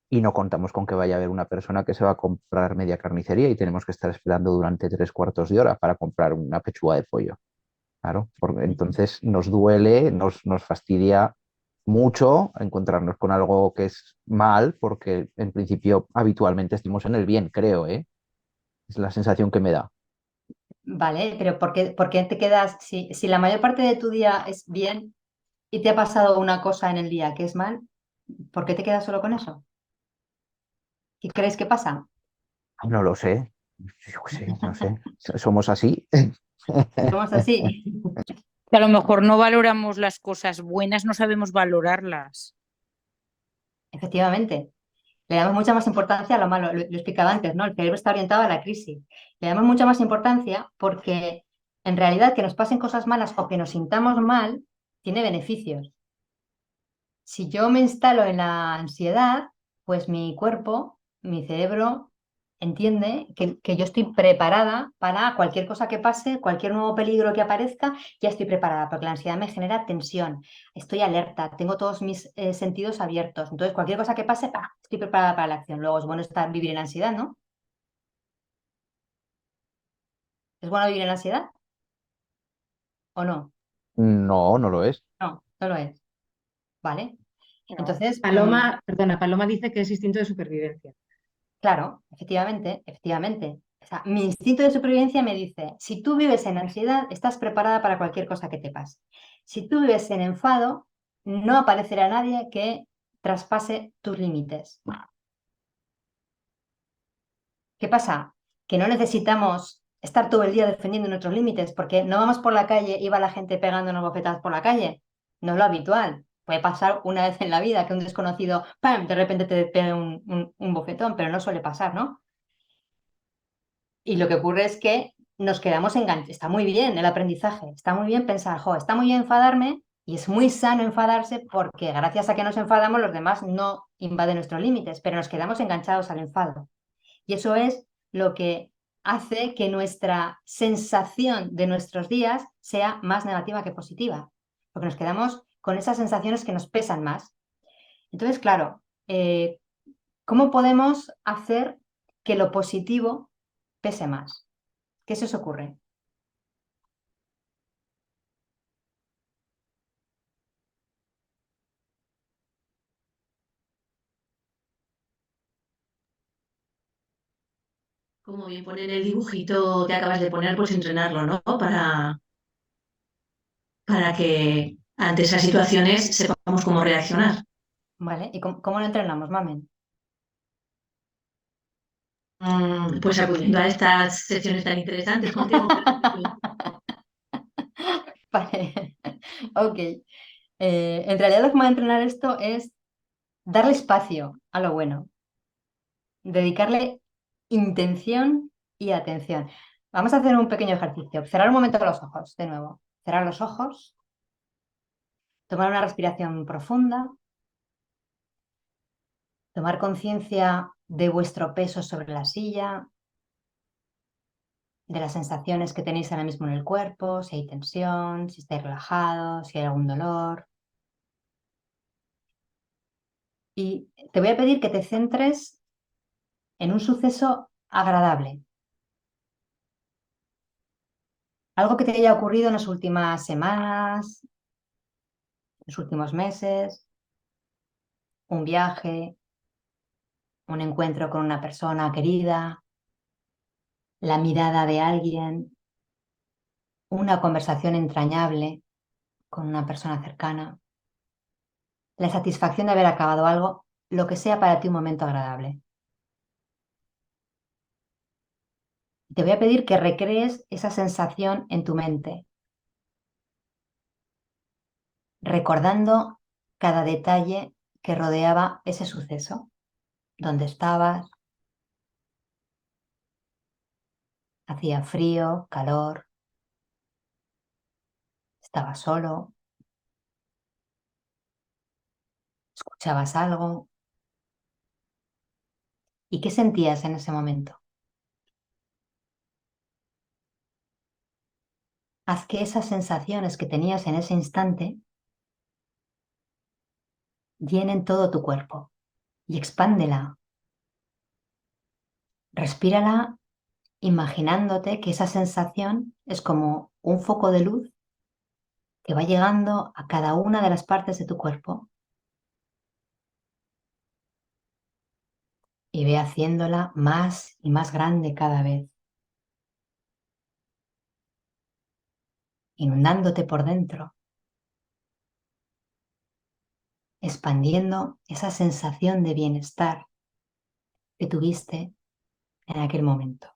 y no contamos con que vaya a haber una persona que se va a comprar media carnicería y tenemos que estar esperando durante 3 cuartos de hora para comprar una pechuga de pollo. Claro, porque entonces nos duele, nos fastidia mucho encontrarnos con algo que es mal, porque en principio habitualmente estamos en el bien, creo, ¿eh? Es la sensación que me da. Vale, pero por qué te quedas, si la mayor parte de tu día es bien y te ha pasado una cosa en el día que es mal, ¿por qué te quedas solo con eso? ¿Qué crees que pasa? No lo sé, yo qué sé, no sé. Somos así. Somos así. Que a lo mejor no valoramos las cosas buenas, no sabemos valorarlas. Efectivamente. Le damos mucha más importancia a lo malo, lo explicaba antes, ¿no? El cerebro está orientado a la crisis. Le damos mucha más importancia porque en realidad que nos pasen cosas malas o que nos sintamos mal tiene beneficios. Si yo me instalo en la ansiedad, pues mi cuerpo, mi cerebro, entiende que yo estoy preparada para cualquier cosa que pase, cualquier nuevo peligro que aparezca, ya estoy preparada, porque la ansiedad me genera tensión, estoy alerta, tengo todos mis sentidos abiertos. Entonces, cualquier cosa que pase, ¡pah!, estoy preparada para la acción. Luego es bueno vivir en ansiedad, ¿no? ¿Es bueno vivir en ansiedad o no? No, no lo es. No, no lo es. ¿Vale? No. Entonces, Paloma dice que es instinto de supervivencia. claro, efectivamente, efectivamente. O sea, mi instinto de supervivencia me dice, si tú vives en ansiedad, estás preparada para cualquier cosa que te pase. Si tú vives en enfado, no aparecerá nadie que traspase tus límites. ¿Qué pasa? Que no necesitamos estar todo el día defendiendo nuestros límites, porque no vamos por la calle y va la gente pegándonos bofetadas por la calle. No es lo habitual. Puede pasar una vez en la vida que un desconocido, ¡pam!, de repente te pegue un bofetón, pero no suele pasar, ¿no? Y lo que ocurre es que nos quedamos enganchados. Está muy bien el aprendizaje, está muy bien pensar, jo, está muy bien enfadarme y es muy sano enfadarse porque gracias a que nos enfadamos los demás no invaden nuestros límites, pero nos quedamos enganchados al enfado. Y eso es lo que hace que nuestra sensación de nuestros días sea más negativa que positiva, porque nos quedamos con esas sensaciones que nos pesan más. Entonces, claro, ¿cómo podemos hacer que lo positivo pese más? ¿Qué se os ocurre? Como bien poner el dibujito que acabas de poner, pues entrenarlo, ¿no? Para que ante esas situaciones sepamos cómo reaccionar. ¿Vale? ¿Y cómo lo entrenamos, Mamen? Pues acudiendo a estas sesiones tan interesantes contigo. por ejemplo. Vale, ok. En realidad la forma de entrenar esto es darle espacio a lo bueno, dedicarle intención y atención. Vamos a hacer un pequeño ejercicio. Cerrar un momento los ojos, de nuevo. Cerrar los ojos, tomar una respiración profunda, tomar conciencia de vuestro peso sobre la silla, de las sensaciones que tenéis ahora mismo en el cuerpo, si hay tensión, si estáis relajados, si hay algún dolor. Y te voy a pedir que te centres en un suceso agradable. Algo que te haya ocurrido en las últimas semanas, en los últimos meses, un viaje, un encuentro con una persona querida, la mirada de alguien, una conversación entrañable con una persona cercana, la satisfacción de haber acabado algo, lo que sea para ti un momento agradable. Te voy a pedir que recrees esa sensación en tu mente, recordando cada detalle que rodeaba ese suceso. ¿Dónde estabas? ¿Hacía frío, calor? ¿Estabas solo? ¿Escuchabas algo? ¿Y qué sentías en ese momento? Haz que esas sensaciones que tenías en ese instante llenen todo tu cuerpo y expándela. Respírala imaginándote que esa sensación es como un foco de luz que va llegando a cada una de las partes de tu cuerpo y ve haciéndola más y más grande cada vez, inundándote por dentro, expandiendo esa sensación de bienestar que tuviste en aquel momento.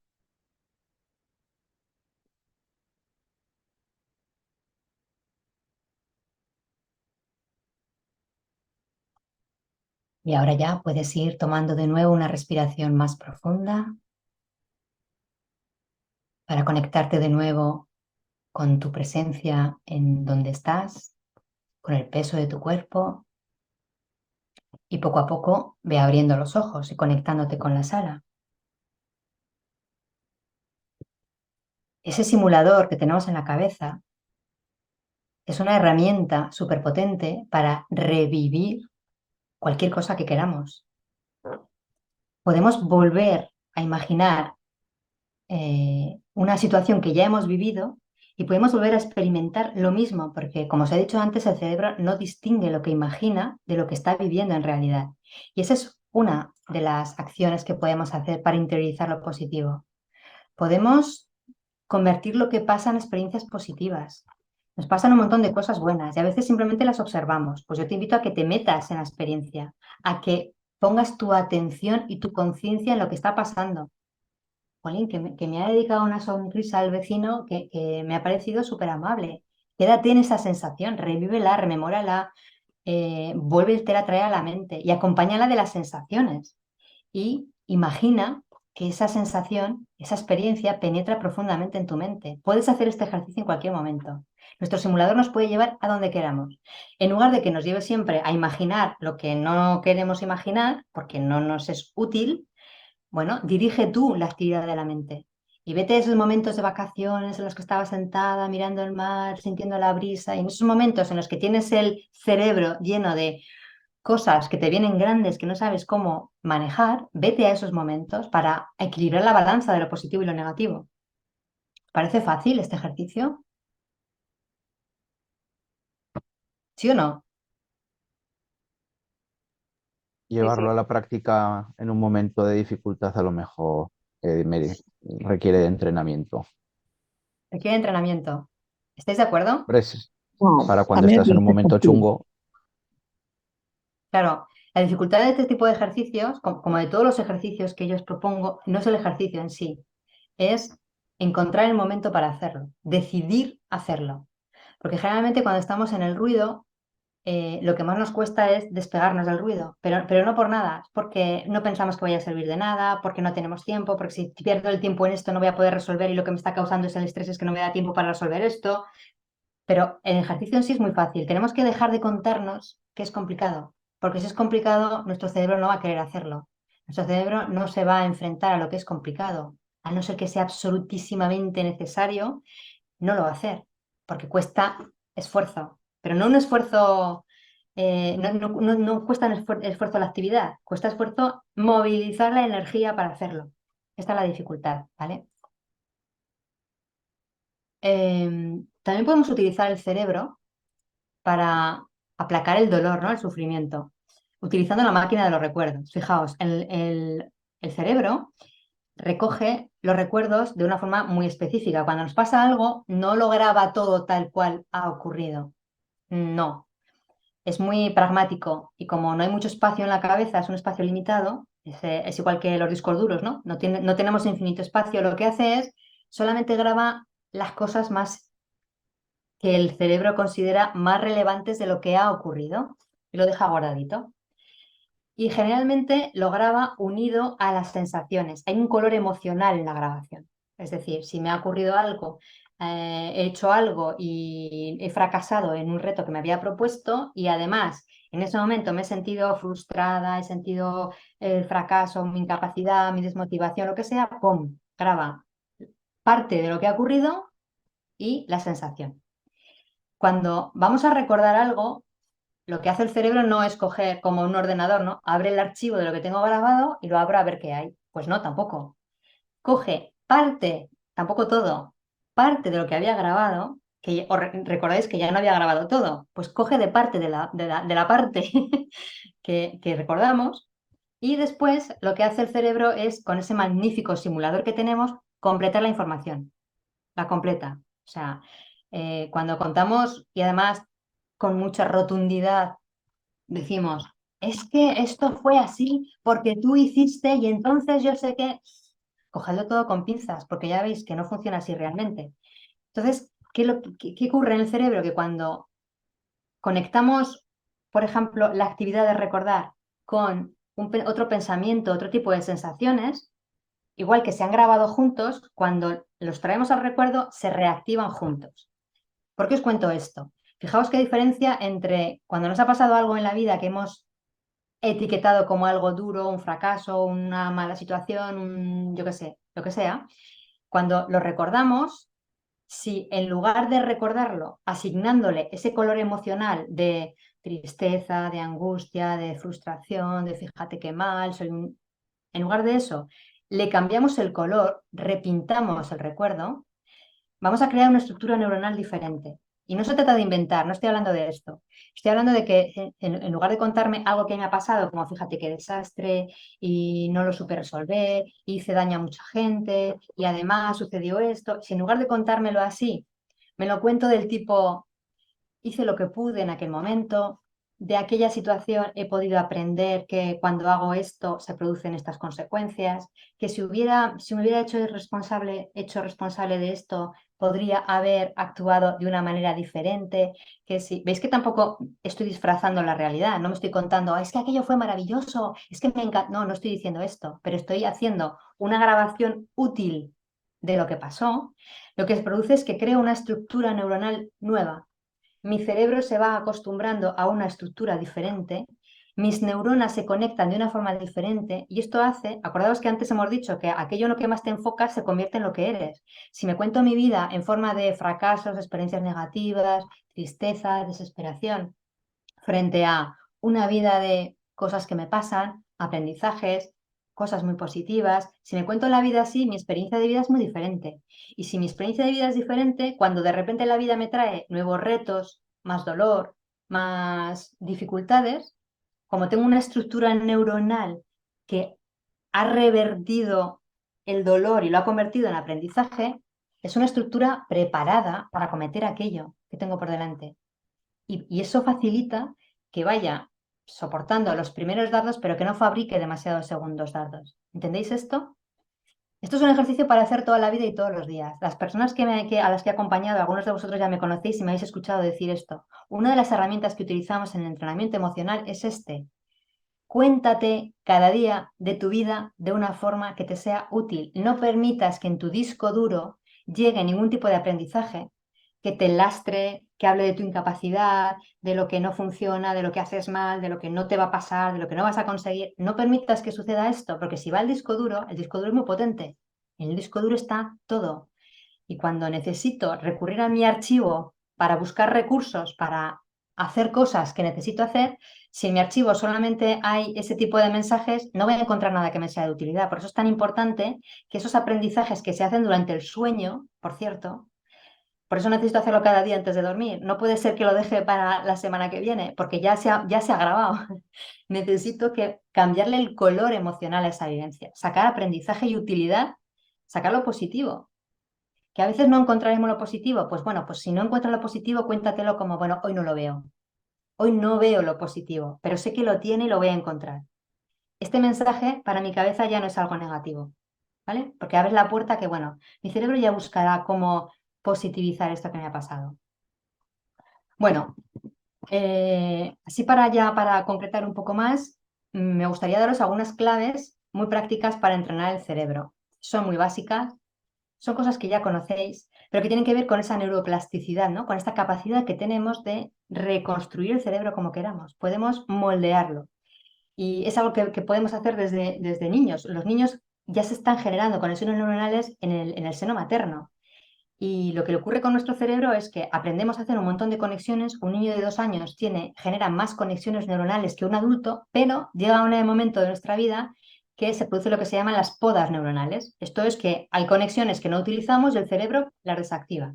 Y ahora ya puedes ir tomando de nuevo una respiración más profunda para conectarte de nuevo con tu presencia en donde estás, con el peso de tu cuerpo, y poco a poco ve abriendo los ojos y conectándote con la sala. ese simulador que tenemos en la cabeza es una herramienta súper potente para revivir cualquier cosa que queramos. Podemos volver a imaginar una situación que ya hemos vivido y podemos volver a experimentar lo mismo, porque como os he dicho antes, el cerebro no distingue lo que imagina de lo que está viviendo en realidad. Y esa es una de las acciones que podemos hacer para interiorizar lo positivo. Podemos convertir lo que pasa en experiencias positivas. Nos pasan un montón de cosas buenas y a veces simplemente las observamos. Pues yo te invito a que te metas en la experiencia, a que pongas tu atención y tu conciencia en lo que está pasando. Jolín, que me ha dedicado una sonrisa al vecino que me ha parecido súper amable. Quédate en esa sensación, revívela, rememórala, vuélvete a traer a la mente y acompáñala de las sensaciones. Y imagina que esa sensación, esa experiencia penetra profundamente en tu mente. Puedes hacer este ejercicio en cualquier momento. Nuestro simulador nos puede llevar a donde queramos. En lugar de que nos lleve siempre a imaginar lo que no queremos imaginar, porque no nos es útil, bueno, dirige tú la actividad de la mente. Y vete a esos momentos de vacaciones en los que estabas sentada mirando el mar, sintiendo la brisa, y en esos momentos en los que tienes el cerebro lleno de cosas que te vienen grandes que no sabes cómo manejar, vete a esos momentos para equilibrar la balanza de lo positivo y lo negativo. ¿Parece fácil este ejercicio? ¿Sí o no? Llevarlo a la práctica en un momento de dificultad a lo mejor requiere de entrenamiento. Requiere entrenamiento. ¿Estáis de acuerdo? Pero para A cuando mí me estás en un parece momento fácil. chungo, Claro, la dificultad de este tipo de ejercicios, como de todos los ejercicios que yo os propongo, no es el ejercicio en sí, es encontrar el momento para hacerlo, decidir hacerlo. Porque generalmente cuando estamos en el ruido, lo que más nos cuesta es despegarnos del ruido, pero no por nada, es porque no pensamos que vaya a servir de nada, porque no tenemos tiempo, porque si pierdo el tiempo en esto no voy a poder resolver y lo que me está causando es el estrés, es que no me da tiempo para resolver esto. Pero el ejercicio en sí es muy fácil, tenemos que dejar de contarnos que es complicado, porque si es complicado nuestro cerebro no va a querer hacerlo. Nuestro cerebro no se va a enfrentar a lo que es complicado, a no ser que sea absolutísimamente necesario, no lo va a hacer, porque cuesta esfuerzo, pero no un esfuerzo, no cuesta un esfuerzo la actividad, cuesta esfuerzo movilizar la energía para hacerlo. Esta es la dificultad, ¿vale? También podemos utilizar el cerebro para aplacar el dolor, ¿no? El sufrimiento, utilizando la máquina de los recuerdos. Fijaos, el cerebro recoge los recuerdos de una forma muy específica. Cuando nos pasa algo, no lo graba todo tal cual ha ocurrido. No. Es muy pragmático y como no hay mucho espacio en la cabeza, es un espacio limitado, es igual que los discos duros, ¿no? No tenemos infinito espacio. Lo que hace es solamente graba las cosas más que el cerebro considera más relevantes de lo que ha ocurrido y lo deja guardadito. Y generalmente lo graba unido a las sensaciones. Hay un color emocional en la grabación. Es decir, si me ha ocurrido algo, he hecho algo y he fracasado en un reto que me había propuesto y además en ese momento me he sentido frustrada, he sentido el fracaso, mi incapacidad, mi desmotivación, lo que sea, ¡pum! Graba parte de lo que ha ocurrido y la sensación. Cuando vamos a recordar algo, lo que hace el cerebro no es coger como un ordenador, ¿no? Abre el archivo de lo que tengo grabado y lo abro a ver qué hay. Pues no, tampoco. Coge parte, tampoco todo, parte de lo que había grabado, que recordáis que ya no había grabado todo, pues coge de parte de la parte que recordamos y después lo que hace el cerebro es, con ese magnífico simulador que tenemos, completar la información. La completa. O sea, cuando contamos y además con mucha rotundidad decimos, es que esto fue así porque tú hiciste y entonces yo sé que... Cogedlo todo con pinzas porque ya veis que no funciona así realmente. Entonces, ¿qué ocurre en el cerebro? Que cuando conectamos, por ejemplo, la actividad de recordar con otro pensamiento, otro tipo de sensaciones, igual que se han grabado juntos, cuando los traemos al recuerdo, se reactivan juntos. ¿Por qué os cuento esto? Fijaos qué diferencia entre cuando nos ha pasado algo en la vida que hemos etiquetado como algo duro, un fracaso, una mala situación, yo qué sé, lo que sea. Cuando lo recordamos, si en lugar de recordarlo, asignándole ese color emocional de tristeza, de angustia, de frustración, de fíjate qué mal, en lugar de eso, le cambiamos el color, repintamos el recuerdo, vamos a crear una estructura neuronal diferente. Y no se trata de inventar, no estoy hablando de esto. Estoy hablando de que en lugar de contarme algo que me ha pasado, como fíjate qué desastre y no lo supe resolver, hice daño a mucha gente y además sucedió esto, si en lugar de contármelo así, me lo cuento del tipo, hice lo que pude en aquel momento, de aquella situación he podido aprender que cuando hago esto se producen estas consecuencias, que si me hubiera hecho responsable de esto, podría haber actuado de una manera diferente, que si, veis que tampoco estoy disfrazando la realidad, no me estoy contando, es que aquello fue maravilloso, es que me encantó, no estoy diciendo esto, pero estoy haciendo una grabación útil de lo que pasó, lo que se produce es que creo una estructura neuronal nueva. Mi cerebro se va acostumbrando a una estructura diferente, mis neuronas se conectan de una forma diferente y esto hace, acordaos que antes hemos dicho que aquello en lo que más te enfocas se convierte en lo que eres. Si me cuento mi vida en forma de fracasos, experiencias negativas, tristeza, desesperación, frente a una vida de cosas que me pasan, aprendizajes, cosas muy positivas. Si me cuento la vida así, mi experiencia de vida es muy diferente. Y si mi experiencia de vida es diferente, cuando de repente la vida me trae nuevos retos, más dolor, más dificultades, como tengo una estructura neuronal que ha revertido el dolor y lo ha convertido en aprendizaje, es una estructura preparada para cometer aquello que tengo por delante. Y eso facilita que vaya soportando los primeros dardos, pero que no fabrique demasiados segundos dardos. ¿Entendéis esto? Esto es un ejercicio para hacer toda la vida y todos los días. Las personas a las que he acompañado, algunos de vosotros ya me conocéis y me habéis escuchado decir esto. Una de las herramientas que utilizamos en el entrenamiento emocional es este. Cuéntate cada día de tu vida de una forma que te sea útil. No permitas que en tu disco duro llegue ningún tipo de aprendizaje que te lastre, que hable de tu incapacidad, de lo que no funciona, de lo que haces mal, de lo que no te va a pasar, de lo que no vas a conseguir. No permitas que suceda esto, porque si va al disco duro, el disco duro es muy potente. En el disco duro está todo. Y cuando necesito recurrir a mi archivo para buscar recursos, para hacer cosas que necesito hacer, si en mi archivo solamente hay ese tipo de mensajes, no voy a encontrar nada que me sea de utilidad. Por eso es tan importante que esos aprendizajes que se hacen durante el sueño, por cierto, por eso necesito hacerlo cada día antes de dormir. No puede ser que lo deje para la semana que viene, porque ya se ha grabado. Necesito cambiarle el color emocional a esa vivencia, sacar aprendizaje y utilidad, sacar lo positivo. Que a veces no encontraremos lo positivo, pues bueno, pues si no encuentras lo positivo, cuéntatelo como, bueno, hoy no lo veo. Hoy no veo lo positivo, pero sé que lo tiene y lo voy a encontrar. Este mensaje para mi cabeza ya no es algo negativo, ¿vale? Porque abres la puerta que, bueno, mi cerebro ya buscará cómo positivizar esto que me ha pasado. Bueno, así para concretar un poco más, me gustaría daros algunas claves muy prácticas para entrenar el cerebro. Son muy básicas, son cosas que ya conocéis, pero que tienen que ver con esa neuroplasticidad, ¿no? Con esta capacidad que tenemos de reconstruir el cerebro como queramos. Podemos moldearlo. Y es algo que podemos hacer desde niños. Los niños ya se están generando conexiones neuronales en el seno materno. Y lo que le ocurre con nuestro cerebro es que aprendemos a hacer un montón de conexiones. Un niño de 2 años genera más conexiones neuronales que un adulto, pero llega un momento de nuestra vida que se produce lo que se llaman las podas neuronales. Esto es que hay conexiones que no utilizamos y el cerebro las desactiva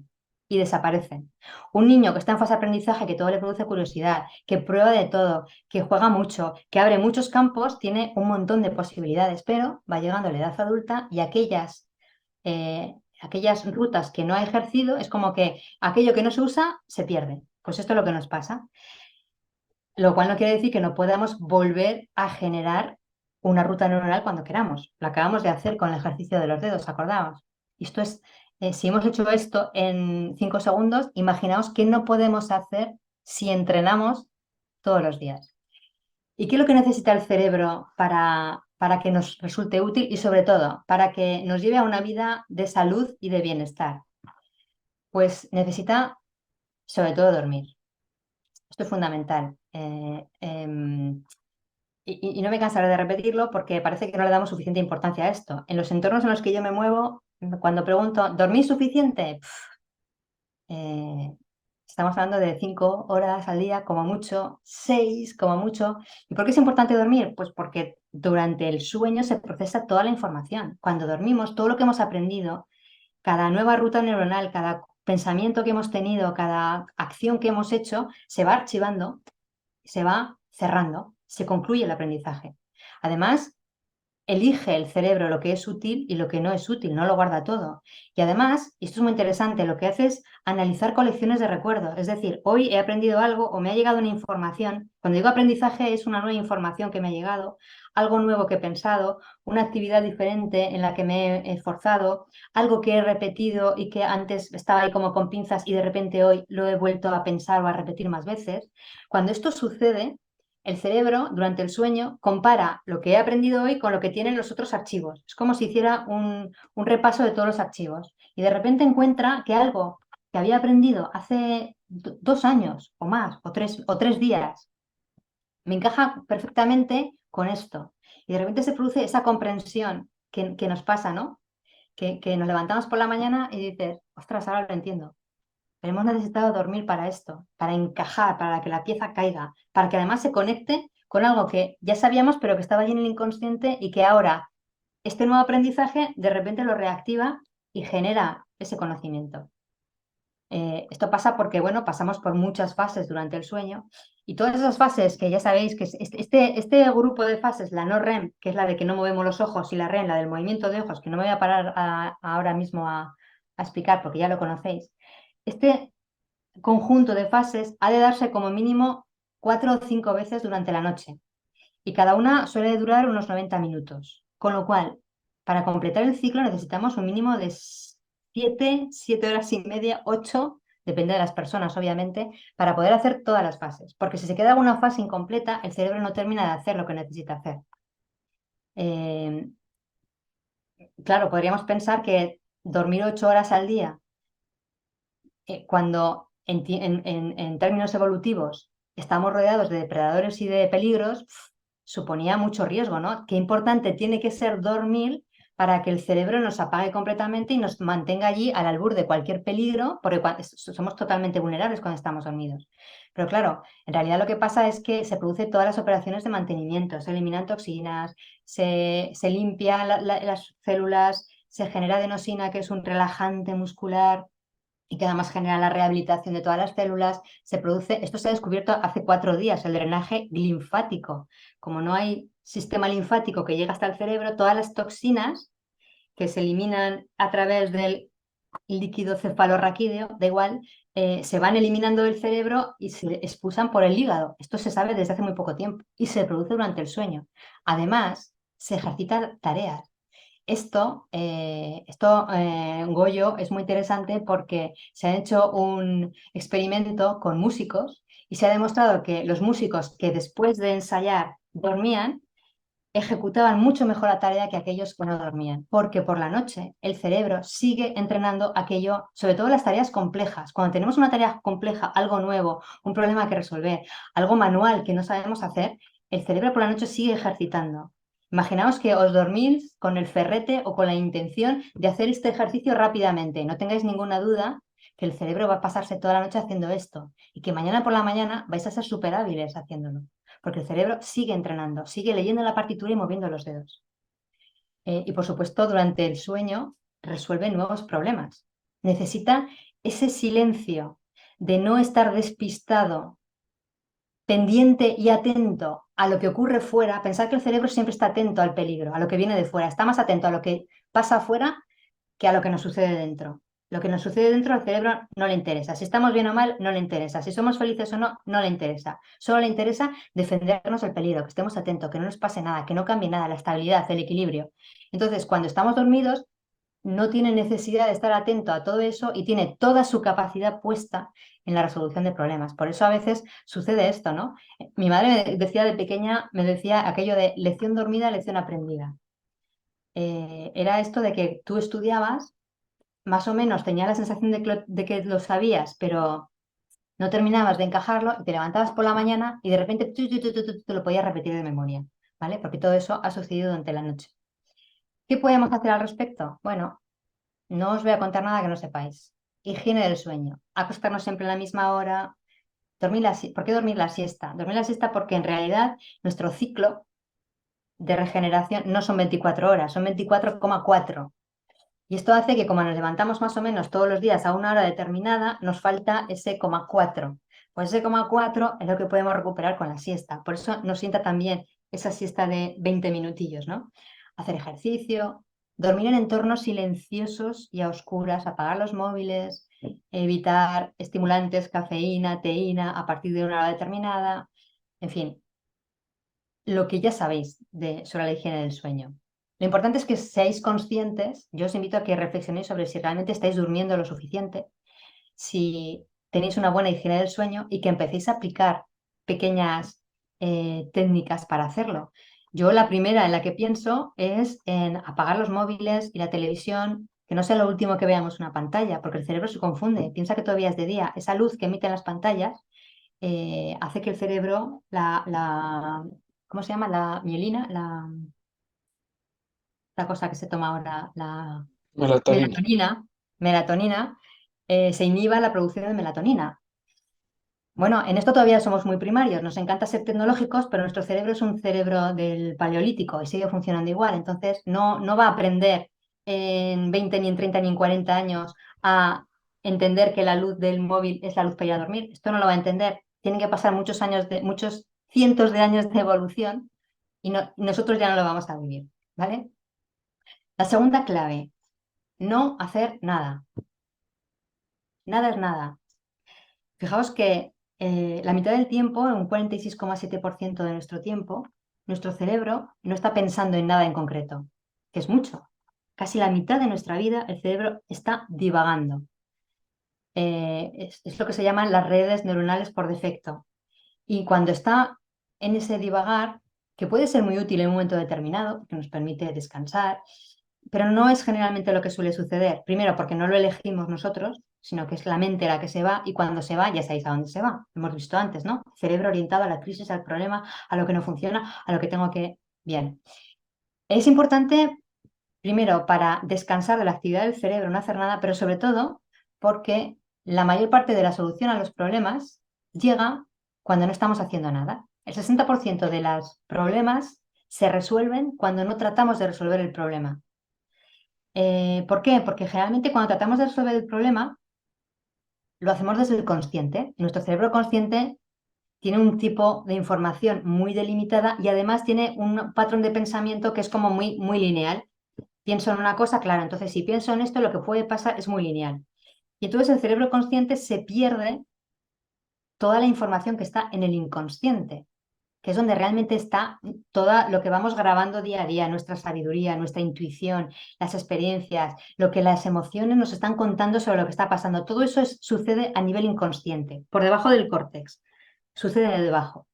y desaparecen. Un niño que está en fase de aprendizaje, que todo le produce curiosidad, que prueba de todo, que juega mucho, que abre muchos campos, tiene un montón de posibilidades, pero va llegando a la edad adulta y aquellas rutas que no ha ejercido, es como que aquello que no se usa se pierde. Pues esto es lo que nos pasa. Lo cual no quiere decir que no podamos volver a generar una ruta neuronal cuando queramos. Lo acabamos de hacer con el ejercicio de los dedos, acordaos. Esto es, si hemos hecho esto en 5 segundos, imaginaos qué no podemos hacer si entrenamos todos los días. ¿Y qué es lo que necesita el cerebro para que nos resulte útil y sobre todo para que nos lleve a una vida de salud y de bienestar? Pues necesita sobre todo dormir. Esto es fundamental. Y no me cansaré de repetirlo porque parece que no le damos suficiente importancia a esto. En los entornos en los que yo me muevo, cuando pregunto, ¿dormís suficiente? Estamos hablando de 5 horas al día, como mucho, 6, como mucho. ¿Y por qué es importante dormir? Pues porque durante el sueño se procesa toda la información. Cuando dormimos, todo lo que hemos aprendido, cada nueva ruta neuronal, cada pensamiento que hemos tenido, cada acción que hemos hecho, se va archivando, se va cerrando, se concluye el aprendizaje. Además, elige el cerebro lo que es útil y lo que no es útil, no lo guarda todo. Y además, y esto es muy interesante, lo que hace es analizar colecciones de recuerdos. Es decir, hoy he aprendido algo o me ha llegado una información. Cuando digo aprendizaje es una nueva información que me ha llegado, algo nuevo que he pensado, una actividad diferente en la que me he esforzado, algo que he repetido y que antes estaba ahí como con pinzas y de repente hoy lo he vuelto a pensar o a repetir más veces. Cuando esto sucede, el cerebro, durante el sueño, compara lo que he aprendido hoy con lo que tienen los otros archivos. Es como si hiciera un repaso de todos los archivos. Y de repente encuentra que algo que había aprendido hace 2 años o más, o 3 días, me encaja perfectamente con esto. Y de repente se produce esa comprensión que nos pasa, ¿no? Que nos levantamos por la mañana y dices, ostras, ahora lo entiendo. Pero hemos necesitado dormir para esto, para encajar, para que la pieza caiga, para que además se conecte con algo que ya sabíamos, pero que estaba allí en el inconsciente y que ahora este nuevo aprendizaje de repente lo reactiva y genera ese conocimiento. Esto pasa porque, bueno, pasamos por muchas fases durante el sueño y todas esas fases que ya sabéis que este grupo de fases, la no REM, que es la de que no movemos los ojos, y la REM, la del movimiento de ojos, que no me voy a parar ahora mismo a explicar porque ya lo conocéis. Este conjunto de fases ha de darse como mínimo 4 o 5 veces durante la noche y cada una suele durar unos 90 minutos. Con lo cual, para completar el ciclo necesitamos un mínimo de 7 horas y media, 8, depende de las personas obviamente, para poder hacer todas las fases. Porque si se queda alguna fase incompleta, el cerebro no termina de hacer lo que necesita hacer. Claro, podríamos pensar que dormir 8 horas al día, cuando en términos evolutivos estamos rodeados de depredadores y de peligros, suponía mucho riesgo, ¿no? Qué importante tiene que ser dormir para que el cerebro nos apague completamente y nos mantenga allí al albur de cualquier peligro, porque somos totalmente vulnerables cuando estamos dormidos. Pero claro, en realidad lo que pasa es que se producen todas las operaciones de mantenimiento, se eliminan toxinas, se limpian las células, se genera adenosina, que es un relajante muscular, y que además genera la rehabilitación de todas las células. Esto se ha descubierto hace 4 días, el drenaje linfático. Como no hay sistema linfático que llega hasta el cerebro, todas las toxinas que se eliminan a través del líquido cefalorraquídeo, da igual, se van eliminando del cerebro y se expulsan por el hígado. Esto se sabe desde hace muy poco tiempo y se produce durante el sueño. Además, se ejercitan tareas. Esto, Goyo, es muy interesante porque se ha hecho un experimento con músicos y se ha demostrado que los músicos que después de ensayar dormían, ejecutaban mucho mejor la tarea que aquellos que no dormían, porque por la noche el cerebro sigue entrenando aquello, sobre todo las tareas complejas. Cuando tenemos una tarea compleja, algo nuevo, un problema que resolver, algo manual que no sabemos hacer, el cerebro por la noche sigue ejercitando. Imaginaos que os dormís con el ferrete o con la intención de hacer este ejercicio rápidamente. No tengáis ninguna duda que el cerebro va a pasarse toda la noche haciendo esto y que mañana por la mañana vais a ser súper hábiles haciéndolo, porque el cerebro sigue entrenando, sigue leyendo la partitura y moviendo los dedos. Y por supuesto, durante el sueño resuelve nuevos problemas. Necesita ese silencio de no estar despistado, pendiente y atento a lo que ocurre fuera. Pensar que el cerebro siempre está atento al peligro, a lo que viene de fuera. Está más atento a lo que pasa afuera que a lo que nos sucede dentro. Lo que nos sucede dentro al cerebro no le interesa. Si estamos bien o mal, no le interesa. Si somos felices o no, no le interesa. Solo le interesa defendernos del peligro, que estemos atentos, que no nos pase nada, que no cambie nada, la estabilidad, el equilibrio. Entonces, cuando estamos dormidos, no tiene necesidad de estar atento a todo eso y tiene toda su capacidad puesta en la resolución de problemas. Por eso a veces sucede esto, ¿no? Mi madre me decía de pequeña, me decía aquello de lección dormida, lección aprendida. Era esto de que tú estudiabas, más o menos tenías la sensación de que lo sabías, pero no terminabas de encajarlo y te levantabas por la mañana y de repente te lo podías repetir de memoria, ¿vale? Porque todo eso ha sucedido durante la noche. ¿Qué podemos hacer al respecto? Bueno, no os voy a contar nada que no sepáis. higiene del sueño. Acostarnos siempre a la misma hora. ¿Por qué dormir la siesta? Dormir la siesta porque en realidad nuestro ciclo de regeneración no son 24 horas, son 24,4. Y esto hace que como nos levantamos más o menos todos los días a una hora determinada, nos falta ese 0,4. Pues ese 0,4 es lo que podemos recuperar con la siesta. Por eso nos sienta también esa siesta de 20 minutillos, ¿no? Hacer ejercicio, dormir en entornos silenciosos y a oscuras, apagar los móviles, evitar estimulantes, cafeína, teína a partir de una hora determinada. En fin, lo que ya sabéis sobre la higiene del sueño. Lo importante es que seáis conscientes. Yo os invito a que reflexionéis sobre si realmente estáis durmiendo lo suficiente, si tenéis una buena higiene del sueño y que empecéis a aplicar pequeñas técnicas para hacerlo. Yo la primera en la que pienso es en apagar los móviles y la televisión, que no sea lo último que veamos una pantalla, porque el cerebro se confunde, piensa que todavía es de día. Esa luz que emiten las pantallas hace que el cerebro, ¿cómo se llama? La mielina, la cosa que se toma ahora, la melatonina, se inhiba la producción de melatonina. Bueno, en esto todavía somos muy primarios, nos encanta ser tecnológicos, pero nuestro cerebro es un cerebro del paleolítico y sigue funcionando igual, entonces no va a aprender en 20, ni en 30, ni en 40 años a entender que la luz del móvil es la luz para ir a dormir. Esto no lo va a entender. Tienen que pasar muchos cientos de años de evolución y nosotros ya no lo vamos a vivir, ¿vale? La segunda clave, no hacer nada. Nada es nada. Fijaos que la mitad del tiempo, un 46,7% de nuestro tiempo, nuestro cerebro no está pensando en nada en concreto, que es mucho. Casi la mitad de nuestra vida el cerebro está divagando. Es lo que se llaman las redes neuronales por defecto. Y cuando está en ese divagar, que puede ser muy útil en un momento determinado, porque nos permite descansar, pero no es generalmente lo que suele suceder. Primero, porque no lo elegimos nosotros, sino que es la mente la que se va y cuando se va ya sabéis a dónde se va. Lo hemos visto antes, ¿no? Cerebro orientado a la crisis, al problema, a lo que no funciona, a lo que tengo que... Bien. Es importante, primero, para descansar de la actividad del cerebro, no hacer nada, pero sobre todo porque la mayor parte de la solución a los problemas llega cuando no estamos haciendo nada. El 60% de los problemas se resuelven cuando no tratamos de resolver el problema. ¿Por qué? Porque generalmente cuando tratamos de resolver el problema, lo hacemos desde el consciente. Nuestro cerebro consciente tiene un tipo de información muy delimitada y además tiene un patrón de pensamiento que es como muy, muy lineal. Pienso en una cosa, claro, entonces si pienso en esto, lo que puede pasar es muy lineal. Y entonces el cerebro consciente se pierde toda la información que está en el inconsciente, que es donde realmente está todo lo que vamos grabando día a día, nuestra sabiduría, nuestra intuición, las experiencias, lo que las emociones nos están contando sobre lo que está pasando. Todo eso sucede a nivel inconsciente, por debajo del córtex, sucede debajo.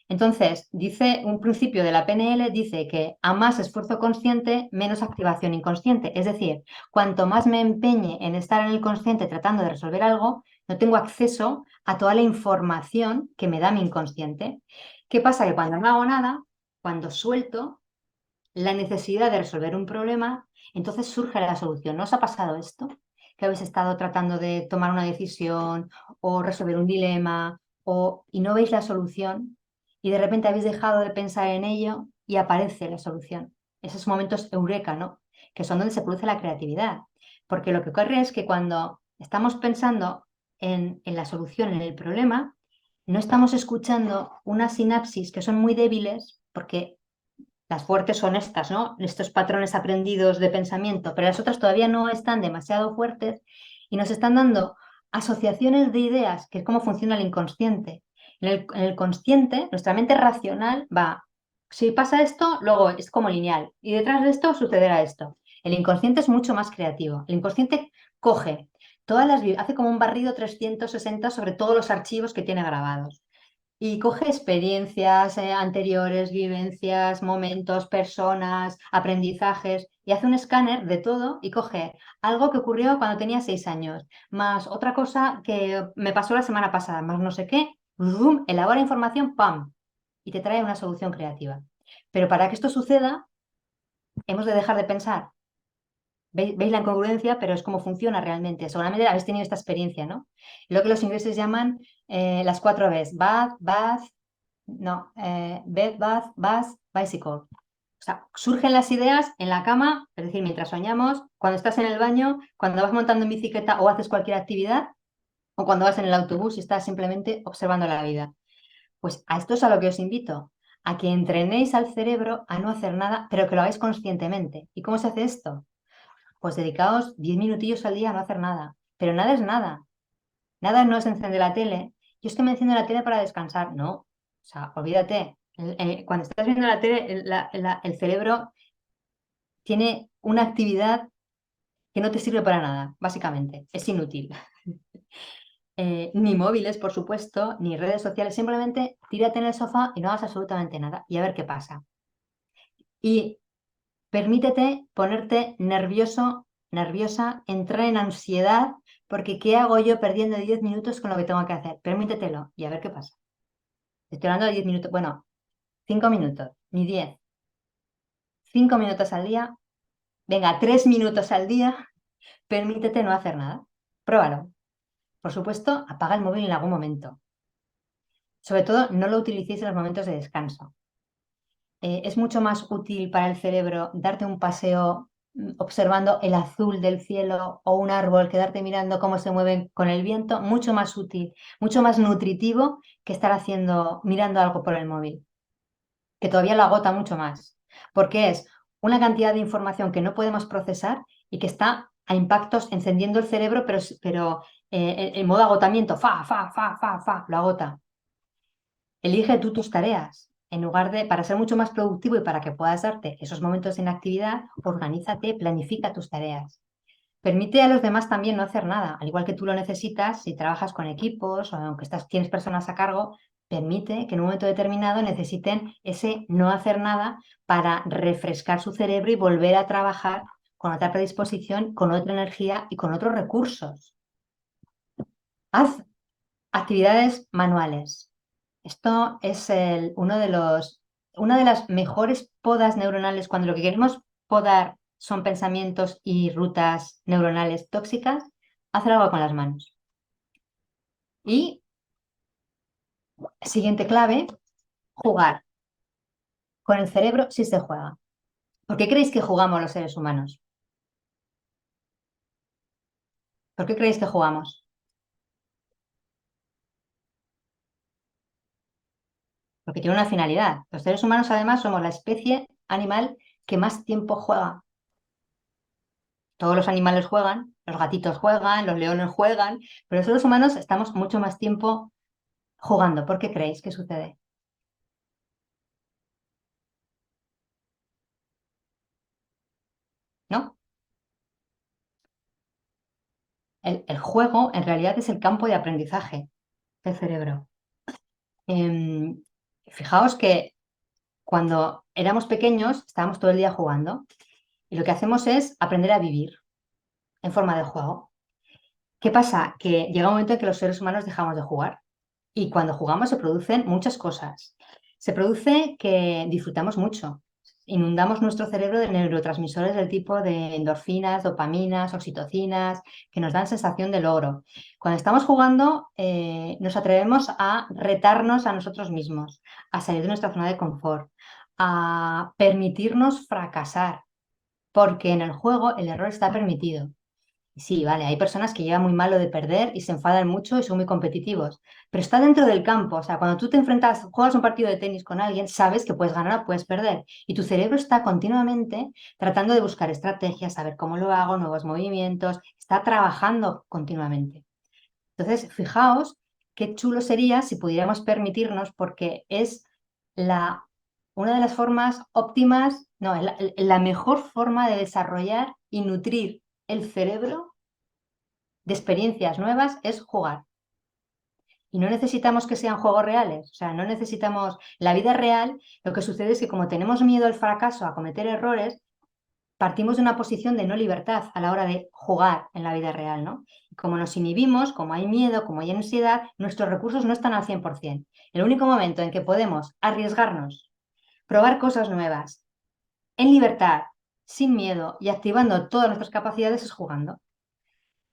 Entonces, dice un principio de la PNL, dice que a más esfuerzo consciente, menos activación inconsciente. Es decir, cuanto más me empeñe en estar en el consciente tratando de resolver algo, no tengo acceso a toda la información que me da mi inconsciente. ¿Qué pasa? Que cuando no hago nada, cuando suelto la necesidad de resolver un problema, entonces surge la solución. ¿No os ha pasado esto? Que habéis estado tratando de tomar una decisión o resolver un dilema y no veis la solución y de repente habéis dejado de pensar en ello y aparece la solución. Esos momentos eureka, ¿no? Que son donde se produce la creatividad. Porque lo que ocurre es que cuando estamos pensando en la solución, en el problema, no estamos escuchando unas sinapsis que son muy débiles, porque las fuertes son estas, ¿no? Estos patrones aprendidos de pensamiento, pero las otras todavía no están demasiado fuertes y nos están dando asociaciones de ideas, que es cómo funciona el inconsciente. En el consciente, nuestra mente racional va, si pasa esto, luego es como lineal, y detrás de esto sucederá esto. El inconsciente es mucho más creativo. El inconsciente coge hace como un barrido 360 sobre todos los archivos que tiene grabados. Y coge experiencias anteriores, vivencias, momentos, personas, aprendizajes, y hace un escáner de todo y coge algo que ocurrió cuando tenía 6 años, más otra cosa que me pasó la semana pasada, más no sé qué, ¡rum! Elabora información, ¡pam! Y te trae una solución creativa. Pero para que esto suceda, hemos de dejar de pensar. ¿Veis la incongruencia? Pero es cómo funciona realmente. Seguramente habéis tenido esta experiencia, ¿no? Lo que los ingleses llaman las 4 Bs. Bed, bath, bus, bicycle. O sea, surgen las ideas en la cama, es decir, mientras soñamos, cuando estás en el baño, cuando vas montando en bicicleta o haces cualquier actividad, o cuando vas en el autobús y estás simplemente observando la vida. Pues a esto es a lo que os invito, a que entrenéis al cerebro a no hacer nada, pero que lo hagáis conscientemente. ¿Y cómo se hace esto? Pues dedicaos 10 minutillos al día a no hacer nada. Pero nada es nada. Nada no es encender la tele. Yo es que me enciendo la tele para descansar. No. O sea, olvídate. Cuando estás viendo la tele, el cerebro tiene una actividad que no te sirve para nada, básicamente. Es inútil. Ni móviles, por supuesto, ni redes sociales. Simplemente tírate en el sofá y no hagas absolutamente nada y a ver qué pasa. Y permítete ponerte nervioso, nerviosa, entrar en ansiedad, porque ¿qué hago yo perdiendo 10 minutos con lo que tengo que hacer? Permítetelo y a ver qué pasa. Estoy hablando de 10 minutos, bueno, 5 minutos, ni 10. 5 minutos al día, venga, 3 minutos al día, permítete no hacer nada. Pruébalo. Por supuesto, apaga el móvil en algún momento. Sobre todo, no lo utilicéis en los momentos de descanso. Es mucho más útil para el cerebro darte un paseo observando el azul del cielo o un árbol, quedarte mirando cómo se mueven con el viento, mucho más útil, mucho más nutritivo que estar mirando algo por el móvil, que todavía lo agota mucho más, porque es una cantidad de información que no podemos procesar y que está a impactos encendiendo el cerebro, pero en modo agotamiento, lo agota. Elige tú tus tareas. En lugar de, para ser mucho más productivo y para que puedas darte esos momentos de inactividad, organízate, planifica tus tareas. Permite a los demás también no hacer nada, al igual que tú lo necesitas, si trabajas con equipos o aunque tienes personas a cargo, permite que en un momento determinado necesiten ese no hacer nada para refrescar su cerebro y volver a trabajar con otra predisposición, con otra energía y con otros recursos. Haz actividades manuales. Esto es una de las mejores podas neuronales cuando lo que queremos podar son pensamientos y rutas neuronales tóxicas, hacer algo con las manos. Y siguiente clave, jugar. Con el cerebro sí se juega. ¿Por qué creéis que jugamos los seres humanos? ¿Por qué creéis que jugamos? Porque tiene una finalidad. Los seres humanos además somos la especie animal que más tiempo juega. Todos los animales juegan, los gatitos juegan, los leones juegan, pero los seres humanos estamos mucho más tiempo jugando. ¿Por qué creéis que sucede? ¿No? El juego en realidad es el campo de aprendizaje del cerebro. Fijaos que cuando éramos pequeños estábamos todo el día jugando y lo que hacemos es aprender a vivir en forma de juego. ¿Qué pasa? Que llega un momento en que los seres humanos dejamos de jugar y cuando jugamos se producen muchas cosas. Se produce que disfrutamos mucho. Inundamos nuestro cerebro de neurotransmisores del tipo de endorfinas, dopaminas, oxitocinas, que nos dan sensación de logro. Cuando estamos jugando, nos atrevemos a retarnos a nosotros mismos, a salir de nuestra zona de confort, a permitirnos fracasar, porque en el juego el error está permitido. Sí, vale, hay personas que llevan muy mal lo de perder y se enfadan mucho y son muy competitivos, pero está dentro del campo, o sea, cuando tú te enfrentas, juegas un partido de tenis con alguien, sabes que puedes ganar o puedes perder y tu cerebro está continuamente tratando de buscar estrategias, saber cómo lo hago, nuevos movimientos, está trabajando continuamente. Entonces, fijaos qué chulo sería si pudiéramos permitirnos, porque es una de las formas óptimas, no, la mejor forma de desarrollar y nutrir el cerebro de experiencias nuevas es jugar. Y no necesitamos que sean juegos reales, o sea, no necesitamos la vida real. Lo que sucede es que como tenemos miedo al fracaso, a cometer errores, partimos de una posición de no libertad a la hora de jugar en la vida real, ¿no? Y como nos inhibimos, como hay miedo, como hay ansiedad, nuestros recursos no están al 100%. El único momento en que podemos arriesgarnos, probar cosas nuevas, en libertad, sin miedo y activando todas nuestras capacidades es jugando.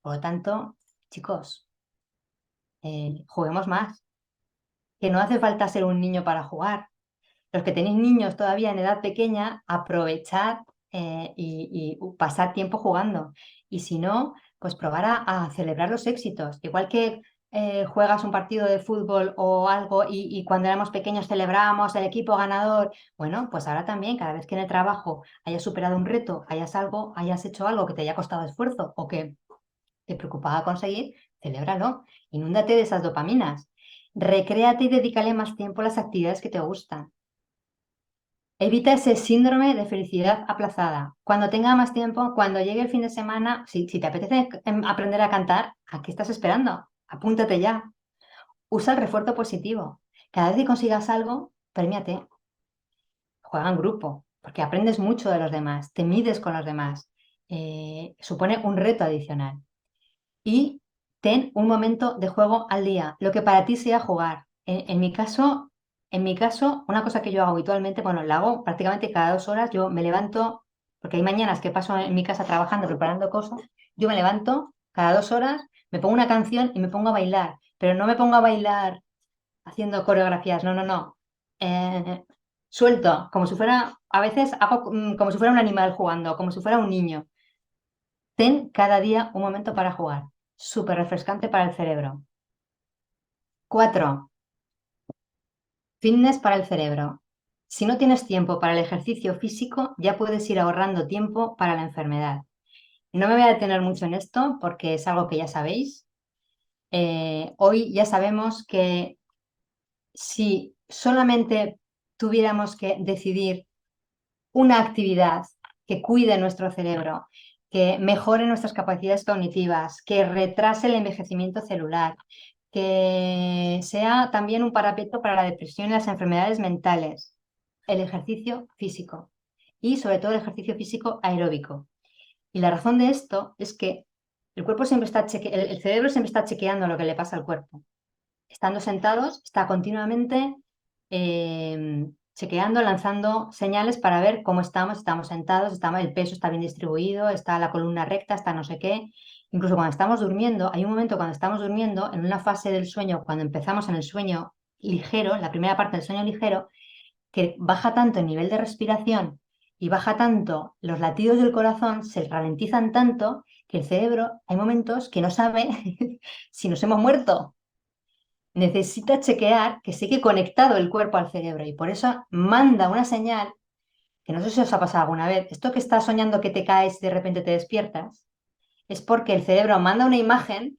Por lo tanto, chicos, juguemos más, que no hace falta ser un niño para jugar. Los que tenéis niños todavía en edad pequeña, aprovechad y pasar tiempo jugando. Y si no, pues probar a celebrar los éxitos. Igual que juegas un partido de fútbol o algo y cuando éramos pequeños celebramos el equipo ganador. Bueno, pues ahora también, cada vez que en el trabajo hayas superado un reto, hayas hecho algo que te haya costado esfuerzo o que te preocupaba conseguir, celébralo. Inúndate de esas dopaminas. Recréate y dedícale más tiempo a las actividades que te gustan. Evita ese síndrome de felicidad aplazada. Cuando tenga más tiempo, cuando llegue el fin de semana, si te apetece aprender a cantar, ¿a qué estás esperando? Apúntate ya. Usa el refuerzo positivo. Cada vez que consigas algo, premiate. Juega en grupo, porque aprendes mucho de los demás, te mides con los demás. Supone un reto adicional. Y ten un momento de juego al día, lo que para ti sea jugar. En mi caso, una cosa que yo hago habitualmente, bueno, la hago prácticamente cada 2 horas, yo me levanto, porque hay mañanas que paso en mi casa trabajando, preparando cosas, yo me levanto cada 2 horas, me pongo una canción y me pongo a bailar, pero no me pongo a bailar haciendo coreografías, no, no, no. Suelto, como si fuera, a veces hago como si fuera un animal jugando, como si fuera un niño. Ten cada día un momento para jugar. Súper refrescante para el cerebro. 4. Fitness para el cerebro. Si no tienes tiempo para el ejercicio físico, ya puedes ir ahorrando tiempo para la enfermedad. No me voy a detener mucho en esto porque es algo que ya sabéis. Hoy ya sabemos que si solamente tuviéramos que decidir una actividad que cuide nuestro cerebro, que mejore nuestras capacidades cognitivas, que retrase el envejecimiento celular, que sea también un parapeto para la depresión y las enfermedades mentales, el ejercicio físico y sobre todo el ejercicio físico aeróbico. Y la razón de esto es que el cuerpo siempre está el cerebro siempre está chequeando lo que le pasa al cuerpo. Estando sentados, está continuamente chequeando, lanzando señales para ver cómo estamos sentados, el peso está bien distribuido, está la columna recta, está no sé qué. Incluso cuando estamos durmiendo, hay un momento cuando estamos durmiendo, en una fase del sueño, cuando empezamos en el sueño ligero, la primera parte del sueño ligero, que baja tanto el nivel de respiración y baja tanto los latidos del corazón, se ralentizan tanto que el cerebro, hay momentos que no sabe si nos hemos muerto. Necesita chequear que sigue conectado el cuerpo al cerebro y por eso manda una señal que no sé si os ha pasado alguna vez. Esto que estás soñando que te caes y de repente te despiertas, es porque el cerebro manda una imagen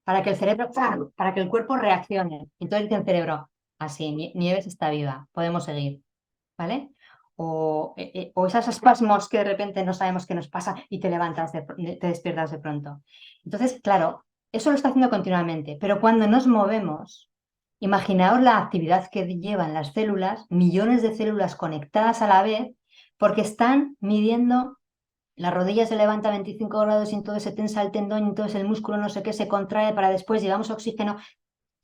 para que el cuerpo reaccione. Entonces dice el cerebro, así, Nieves está viva, podemos seguir, ¿vale? O esos espasmos que de repente no sabemos qué nos pasa y te levantas, te despiertas de pronto. Entonces, claro, eso lo está haciendo continuamente, pero cuando nos movemos, imaginaos la actividad que llevan las células, millones de células conectadas a la vez, porque están midiendo, la rodilla se levanta a 25 grados y entonces se tensa el tendón y entonces el músculo no sé qué se contrae para después llevamos oxígeno.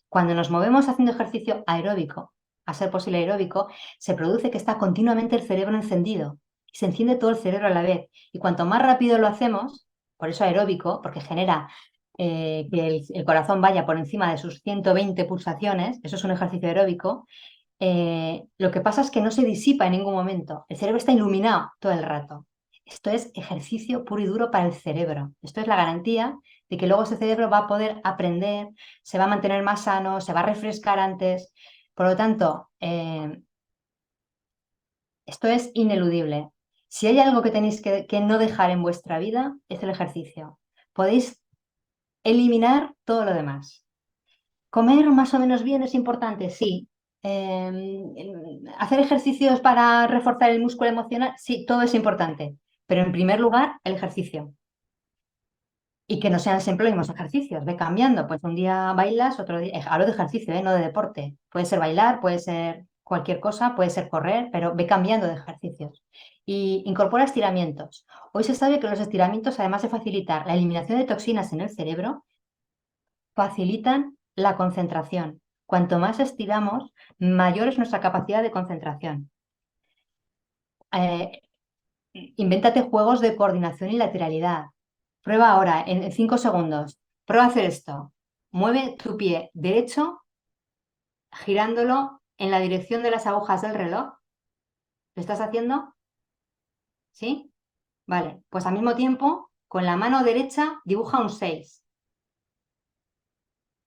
Cuando nos movemos haciendo ejercicio aeróbico, a ser posible aeróbico, se produce que está continuamente el cerebro encendido. Se enciende todo el cerebro a la vez. Y cuanto más rápido lo hacemos, por eso aeróbico, porque genera que el corazón vaya por encima de sus 120 pulsaciones, eso es un ejercicio aeróbico, lo que pasa es que no se disipa en ningún momento. El cerebro está iluminado todo el rato. Esto es ejercicio puro y duro para el cerebro. Esto es la garantía de que luego ese cerebro va a poder aprender, se va a mantener más sano, se va a refrescar antes. Por lo tanto, esto es ineludible. Si hay algo que tenéis que no dejar en vuestra vida, es el ejercicio. Podéis eliminar todo lo demás. ¿Comer más o menos bien es importante? Sí. ¿Hacer ejercicios para reforzar el músculo emocional? Sí, todo es importante. Pero en primer lugar, el ejercicio. Y que no sean siempre los mismos ejercicios, ve cambiando. Pues un día bailas, otro día. Hablo de ejercicio, no de deporte. Puede ser bailar, puede ser cualquier cosa, puede ser correr, pero ve cambiando de ejercicios. Y incorpora estiramientos. Hoy se sabe que los estiramientos, además de facilitar la eliminación de toxinas en el cerebro, facilitan la concentración. Cuanto más estiramos, mayor es nuestra capacidad de concentración. invéntate juegos de coordinación y lateralidad. Prueba ahora, en 5 segundos. Prueba a hacer esto. Mueve tu pie derecho girándolo en la dirección de las agujas del reloj. ¿Lo estás haciendo? ¿Sí? Vale, pues al mismo tiempo, con la mano derecha dibuja un 6.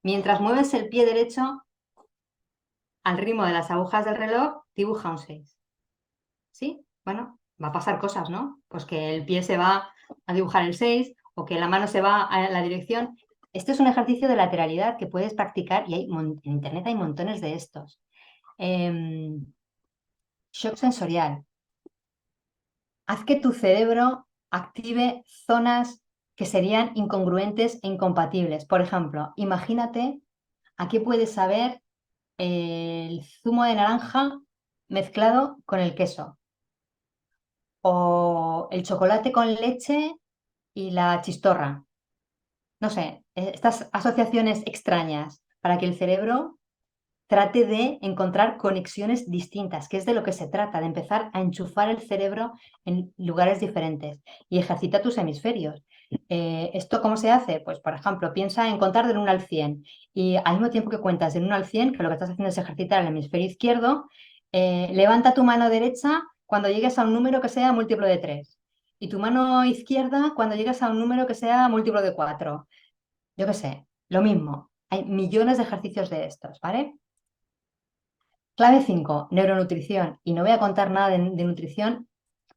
Mientras mueves el pie derecho al ritmo de las agujas del reloj, dibuja un 6. ¿Sí? Bueno, va a pasar cosas, ¿no? Pues que el pie se va a dibujar el 6 o que la mano se va a la dirección. Este es un ejercicio de lateralidad que puedes practicar y en internet hay montones de estos. Shock sensorial. Haz que tu cerebro active zonas que serían incongruentes e incompatibles. Por ejemplo, imagínate a qué puedes saber el zumo de naranja mezclado con el queso, o el chocolate con leche y la chistorra. No sé, estas asociaciones extrañas para que el cerebro trate de encontrar conexiones distintas, que es de lo que se trata, de empezar a enchufar el cerebro en lugares diferentes y ejercita tus hemisferios. ¿Esto cómo se hace? Pues, por ejemplo, piensa en contar del 1 al 100 y al mismo tiempo que cuentas del 1 al 100, que lo que estás haciendo es ejercitar el hemisferio izquierdo, levanta tu mano derecha cuando llegues a un número que sea múltiplo de 3 y tu mano izquierda cuando llegues a un número que sea múltiplo de 4. Yo qué sé, lo mismo. Hay millones de ejercicios de estos, ¿vale? Clave 5, neuronutrición. Y no voy a contar nada de nutrición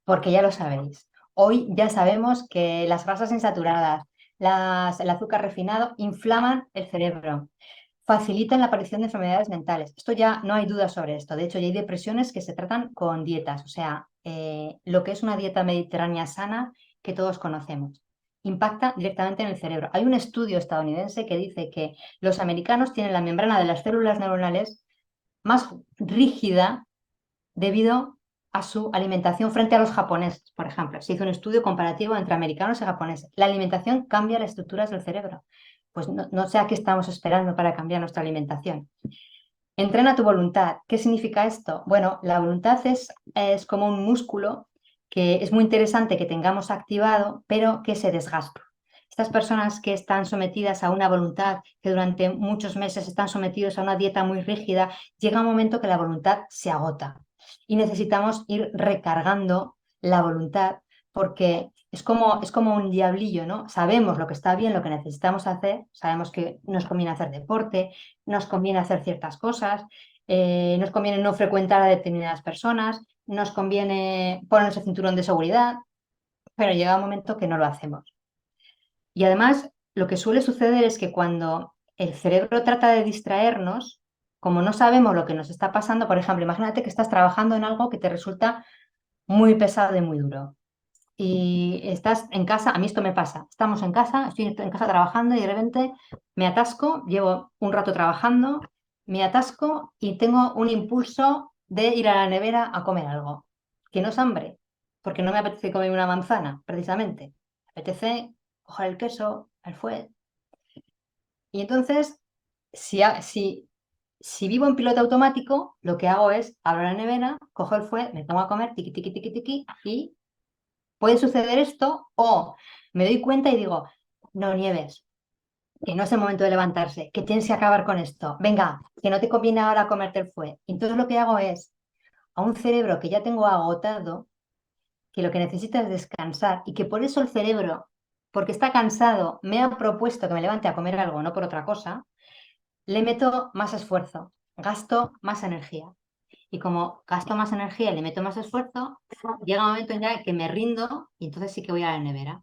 porque ya lo sabéis. Hoy ya sabemos que las grasas insaturadas, el azúcar refinado inflaman el cerebro, facilitan la aparición de enfermedades mentales. Esto ya no hay duda sobre esto. De hecho, ya hay depresiones que se tratan con dietas, o sea, lo que es una dieta mediterránea sana que todos conocemos. Impacta directamente en el cerebro. Hay un estudio estadounidense que dice que los americanos tienen la membrana de las células neuronales más rígida debido a su alimentación frente a los japoneses, por ejemplo. Se hizo un estudio comparativo entre americanos y japoneses. La alimentación cambia las estructuras del cerebro. Pues no sé a qué estamos esperando para cambiar nuestra alimentación. Entrena tu voluntad. ¿Qué significa esto? Bueno, la voluntad es como un músculo que es muy interesante que tengamos activado, pero que se desgasta. Estas personas que están sometidas a una voluntad, que durante muchos meses están sometidos a una dieta muy rígida, llega un momento que la voluntad se agota y necesitamos ir recargando la voluntad porque es como un diablillo, ¿no? Sabemos lo que está bien, lo que necesitamos hacer, sabemos que nos conviene hacer deporte, nos conviene hacer ciertas cosas, nos conviene no frecuentar a determinadas personas, nos conviene ponernos el cinturón de seguridad, pero llega un momento que no lo hacemos. Y además, lo que suele suceder es que cuando el cerebro trata de distraernos, como no sabemos lo que nos está pasando, por ejemplo, imagínate que estás trabajando en algo que te resulta muy pesado y muy duro. Y estás en casa, a mí esto me pasa, estamos en casa, estoy en casa trabajando y de repente me atasco, llevo un rato trabajando, me atasco y tengo un impulso de ir a la nevera a comer algo, que no es hambre, porque no me apetece comer una manzana, precisamente. Me apetece coger el queso, el fuet. Y entonces, si vivo en piloto automático, lo que hago es abro la nevera, cojo el fuet, me pongo a comer, tiqui, tiqui, tiqui, tiqui, y puede suceder esto, o me doy cuenta y digo, no, Nieves, que no es el momento de levantarse, que tienes que acabar con esto. Venga, que no te conviene ahora comerte el fuet. Entonces lo que hago es, a un cerebro que ya tengo agotado, que lo que necesita es descansar y que por eso el cerebro, porque está cansado, me ha propuesto que me levante a comer algo, no por otra cosa, le meto más esfuerzo, gasto más energía. Y como gasto más energía y le meto más esfuerzo, llega un momento ya que me rindo y entonces sí que voy a la nevera.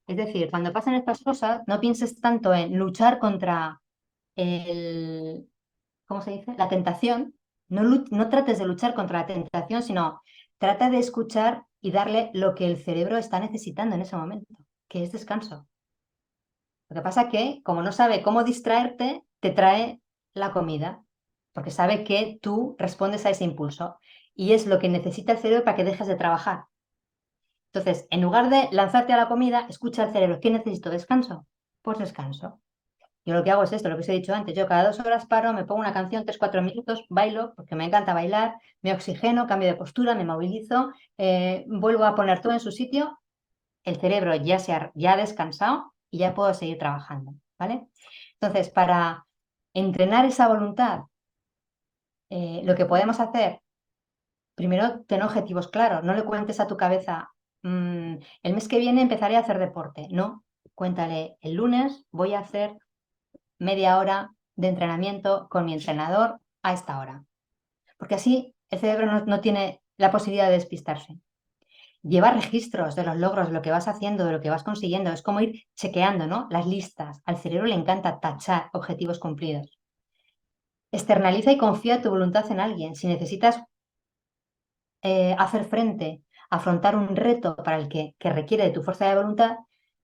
Es decir, cuando pasan estas cosas, no pienses tanto en luchar contra ¿cómo se dice? La tentación. No trates de luchar contra la tentación, sino trata de escuchar y darle lo que el cerebro está necesitando en ese momento, que es descanso. Lo que pasa es que, como no sabe cómo distraerte, te trae la comida, porque sabe que tú respondes a ese impulso y es lo que necesita el cerebro para que dejes de trabajar. Entonces, en lugar de lanzarte a la comida, escucha al cerebro. ¿Qué necesito? ¿Descanso? Pues descanso. Yo lo que hago es esto, lo que os he dicho antes. Yo cada 2 horas paro, me pongo una canción, 3-4 minutos, bailo, porque me encanta bailar, me oxigeno, cambio de postura, me movilizo, vuelvo a poner todo en su sitio, el cerebro ya ha descansado y ya puedo seguir trabajando, ¿vale? Entonces, para entrenar esa voluntad, lo que podemos hacer, primero, ten objetivos claros, no le cuentes a tu cabeza, el mes que viene empezaré a hacer deporte, no, cuéntale, el lunes voy a hacer media hora de entrenamiento con mi entrenador a esta hora, porque así el cerebro no tiene la posibilidad de despistarse. Llevar registros de los logros, de lo que vas haciendo, de lo que vas consiguiendo, es como ir chequeando, ¿no? Las listas. Al cerebro le encanta tachar objetivos cumplidos. Externaliza y confía tu voluntad en alguien. Si necesitas hacer frente, afrontar un reto para el que requiere de tu fuerza de voluntad,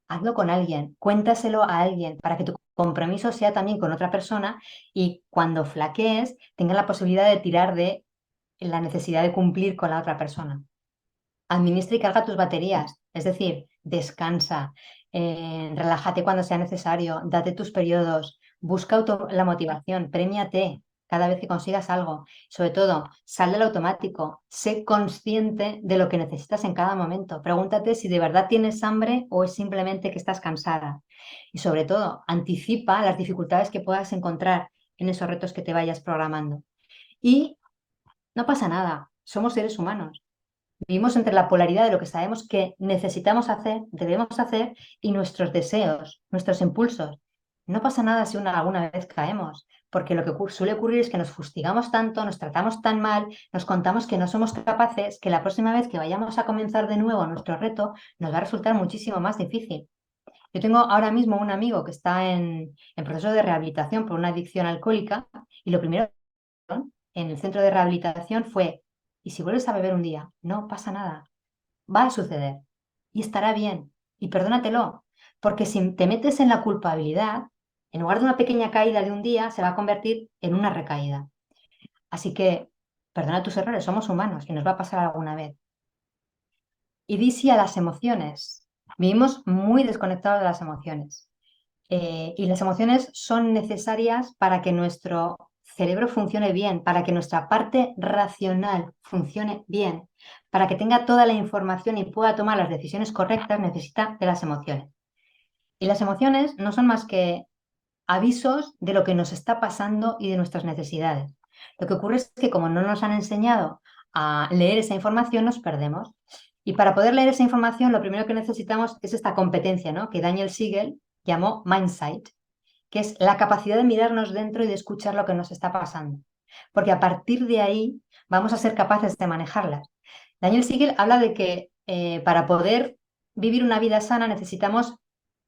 hazlo con alguien, cuéntaselo a alguien para que tu compromiso sea también con otra persona y cuando flaquees tengas la posibilidad de tirar de la necesidad de cumplir con la otra persona. Administra y carga tus baterías, es decir, descansa, relájate cuando sea necesario, date tus periodos, busca la motivación, premiate cada vez que consigas algo. Sobre todo, sal del automático, sé consciente de lo que necesitas en cada momento. Pregúntate si de verdad tienes hambre o es simplemente que estás cansada. Y sobre todo, anticipa las dificultades que puedas encontrar en esos retos que te vayas programando. Y no pasa nada, somos seres humanos. Vivimos entre la polaridad de lo que sabemos que necesitamos hacer, debemos hacer, y nuestros deseos, nuestros impulsos. No pasa nada si alguna vez caemos, porque lo que suele ocurrir es que nos fustigamos tanto, nos tratamos tan mal, nos contamos que no somos capaces, que la próxima vez que vayamos a comenzar de nuevo nuestro reto, nos va a resultar muchísimo más difícil. Yo tengo ahora mismo un amigo que está en proceso de rehabilitación por una adicción alcohólica, y lo primero en el centro de rehabilitación fue: y si vuelves a beber un día, no pasa nada, va a suceder y estará bien y perdónatelo, porque si te metes en la culpabilidad, en lugar de una pequeña caída de un día, se va a convertir en una recaída. Así que perdona tus errores, somos humanos y nos va a pasar alguna vez. Y di sí a las emociones. Vivimos muy desconectados de las emociones. Y las emociones son necesarias para que nuestro cerebro funcione bien, para que nuestra parte racional funcione bien, para que tenga toda la información y pueda tomar las decisiones correctas, necesita de las emociones. Y las emociones no son más que avisos de lo que nos está pasando y de nuestras necesidades. Lo que ocurre es que como no nos han enseñado a leer esa información, nos perdemos. Y para poder leer esa información, lo primero que necesitamos es esta competencia, ¿no?, que Daniel Siegel llamó Mindsight, que es la capacidad de mirarnos dentro y de escuchar lo que nos está pasando. Porque a partir de ahí vamos a ser capaces de manejarlas. Daniel Siegel habla de que para poder vivir una vida sana necesitamos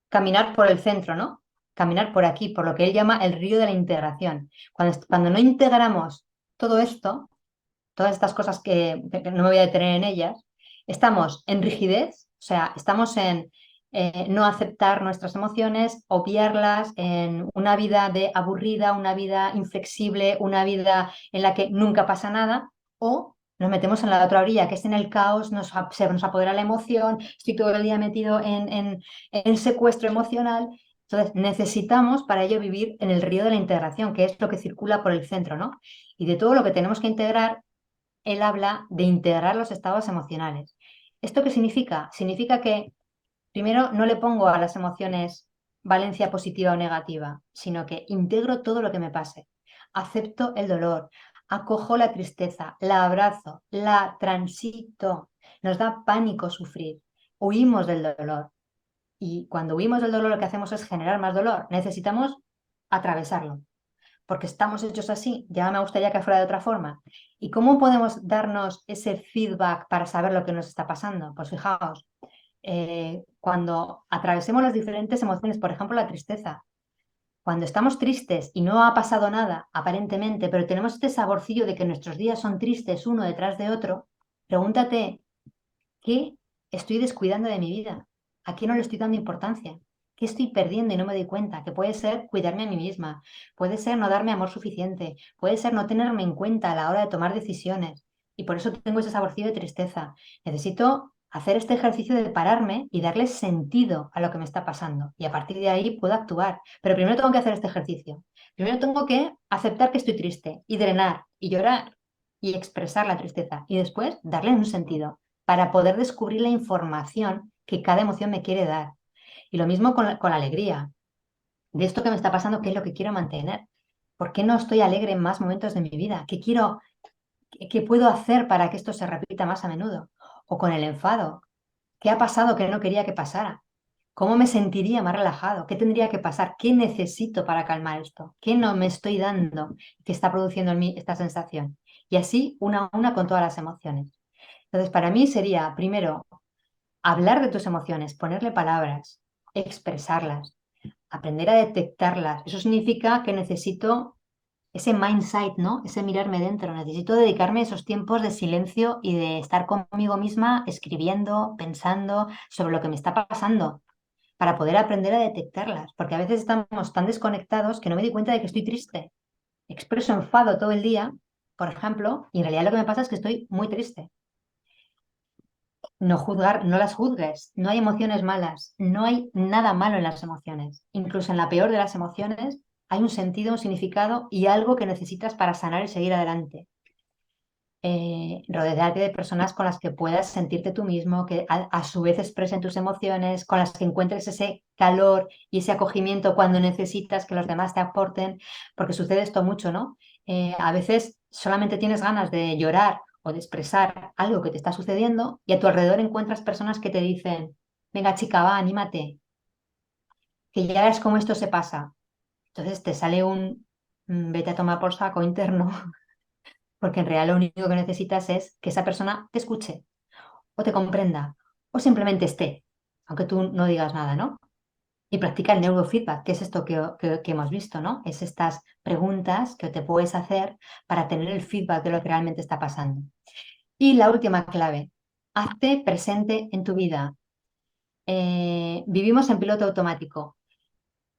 caminar por el centro, ¿no? Caminar por aquí, por lo que él llama el río de la integración. Cuando no integramos todo esto, todas estas cosas que no me voy a detener en ellas, estamos en rigidez, o sea, estamos en no aceptar nuestras emociones, obviarlas, en una vida aburrida, una vida inflexible, una vida en la que nunca pasa nada, o nos metemos en la otra orilla, que es en el caos, se nos apodera la emoción, estoy todo el día metido en secuestro emocional. Entonces necesitamos para ello vivir en el río de la integración, que es lo que circula por el centro, ¿no? Y de todo lo que tenemos que integrar, él habla de integrar los estados emocionales. ¿Esto qué significa? Significa que primero no le pongo a las emociones valencia positiva o negativa, sino que integro todo lo que me pase. Acepto el dolor, acojo la tristeza, la abrazo, la transito. Nos da pánico sufrir, huimos del dolor. Y cuando huimos del dolor lo que hacemos es generar más dolor. Necesitamos atravesarlo, porque estamos hechos así. Ya me gustaría que fuera de otra forma. ¿Y cómo podemos darnos ese feedback para saber lo que nos está pasando? Pues fijaos, cuando atravesemos las diferentes emociones, por ejemplo la tristeza, cuando estamos tristes y no ha pasado nada aparentemente, pero tenemos este saborcillo de que nuestros días son tristes uno detrás de otro, pregúntate: ¿qué estoy descuidando de mi vida? ¿A qué no le estoy dando importancia? ¿Qué estoy perdiendo y no me doy cuenta? Que puede ser cuidarme a mí misma, puede ser no darme amor suficiente, puede ser no tenerme en cuenta a la hora de tomar decisiones. Y por eso tengo ese saborcillo de tristeza. Necesito hacer este ejercicio de pararme y darle sentido a lo que me está pasando. Y a partir de ahí puedo actuar. Pero primero tengo que hacer este ejercicio. Primero tengo que aceptar que estoy triste y drenar y llorar y expresar la tristeza. Y después darle un sentido para poder descubrir la información que cada emoción me quiere dar. Y lo mismo con la alegría. De esto que me está pasando, ¿qué es lo que quiero mantener? ¿Por qué no estoy alegre en más momentos de mi vida? ¿Qué puedo hacer para que esto se repita más a menudo? O con el enfado. ¿Qué ha pasado que no quería que pasara? ¿Cómo me sentiría más relajado? ¿Qué tendría que pasar? ¿Qué necesito para calmar esto? ¿Qué no me estoy dando que está produciendo en mí esta sensación? Y así, una a una, con todas las emociones. Entonces, para mí sería, primero, hablar de tus emociones, ponerle palabras, expresarlas, aprender a detectarlas. Eso significa que necesito ese mindsight, ¿no? Ese mirarme dentro. Necesito dedicarme esos tiempos de silencio y de estar conmigo misma escribiendo, pensando sobre lo que me está pasando para poder aprender a detectarlas. Porque a veces estamos tan desconectados que no me di cuenta de que estoy triste. Expreso enfado todo el día, por ejemplo, y en realidad lo que me pasa es que estoy muy triste. No juzgar, no las juzgues. No hay emociones malas. No hay nada malo en las emociones. Incluso en la peor de las emociones hay un sentido, un significado y algo que necesitas para sanar y seguir adelante. Rodearte de personas con las que puedas sentirte tú mismo, que a su vez expresen tus emociones, con las que encuentres ese calor y ese acogimiento cuando necesitas que los demás te aporten, porque sucede esto mucho, ¿no? A veces solamente tienes ganas de llorar o de expresar algo que te está sucediendo y a tu alrededor encuentras personas que te dicen, venga chica, va, anímate, que ya verás cómo esto se pasa. Entonces te sale un vete a tomar por saco interno, porque en realidad lo único que necesitas es que esa persona te escuche o te comprenda o simplemente esté, aunque tú no digas nada, ¿no? Y practica el neurofeedback, que es esto que hemos visto, ¿no? Es estas preguntas que te puedes hacer para tener el feedback de lo que realmente está pasando. Y la última clave, hazte presente en tu vida. Vivimos en piloto automático.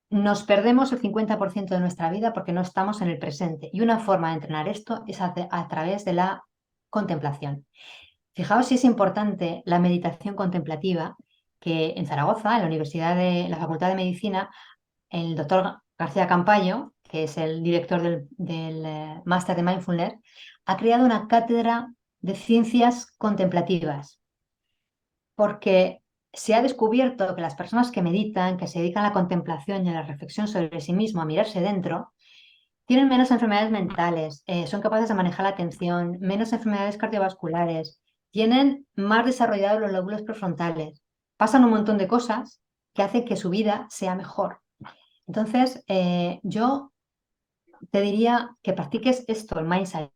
Nos perdemos el 50% de nuestra vida porque no estamos en el presente. Y una forma de entrenar esto es a través de la contemplación. Fijaos si es importante la meditación contemplativa, que en Zaragoza, en la Facultad de Medicina, el doctor García Campayo, que es el director del máster de Mindfulness, ha creado una cátedra de ciencias contemplativas, porque se ha descubierto que las personas que meditan, que se dedican a la contemplación y a la reflexión sobre sí mismo, a mirarse dentro, tienen menos enfermedades mentales, son capaces de manejar la atención, menos enfermedades cardiovasculares, tienen más desarrollados los lóbulos prefrontales, pasan un montón de cosas que hacen que su vida sea mejor. Entonces, yo te diría que practiques esto, el mindset.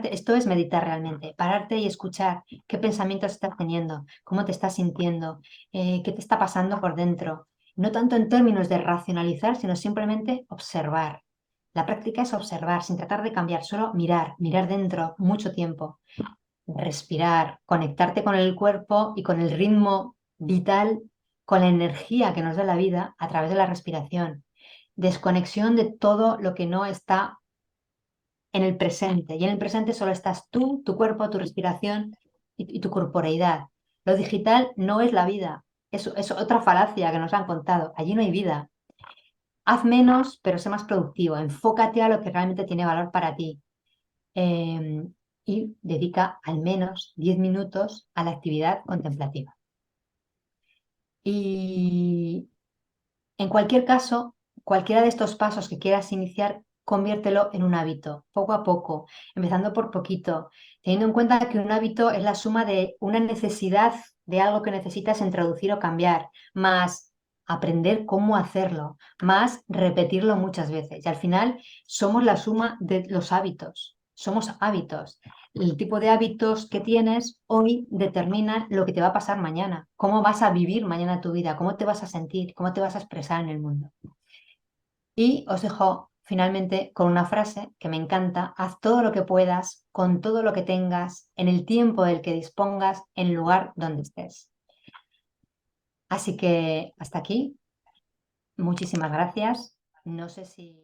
Esto es meditar realmente, pararte y escuchar qué pensamientos estás teniendo, cómo te estás sintiendo, qué te está pasando por dentro. No tanto en términos de racionalizar, sino simplemente observar. La práctica es observar, sin tratar de cambiar, solo mirar dentro mucho tiempo, respirar, conectarte con el cuerpo y con el ritmo vital, con la energía que nos da la vida a través de la respiración. Desconexión de todo lo que no está en el presente. Y en el presente solo estás tú, tu cuerpo, tu respiración y tu corporeidad. Lo digital no es la vida. Es otra falacia que nos han contado. Allí no hay vida. Haz menos, pero sé más productivo. Enfócate a lo que realmente tiene valor para ti. Y dedica al menos 10 minutos a la actividad contemplativa. Y en cualquier caso, cualquiera de estos pasos que quieras iniciar, conviértelo en un hábito, poco a poco, empezando por poquito, teniendo en cuenta que un hábito es la suma de una necesidad de algo que necesitas introducir o cambiar, más aprender cómo hacerlo, más repetirlo muchas veces. Y al final somos la suma de los hábitos, somos hábitos. El tipo de hábitos que tienes hoy determinan lo que te va a pasar mañana, cómo vas a vivir mañana tu vida, cómo te vas a sentir, cómo te vas a expresar en el mundo. Y os dejo finalmente con una frase que me encanta: haz todo lo que puedas, con todo lo que tengas, en el tiempo del que dispongas, en el lugar donde estés. Así que hasta aquí. Muchísimas gracias. No sé si...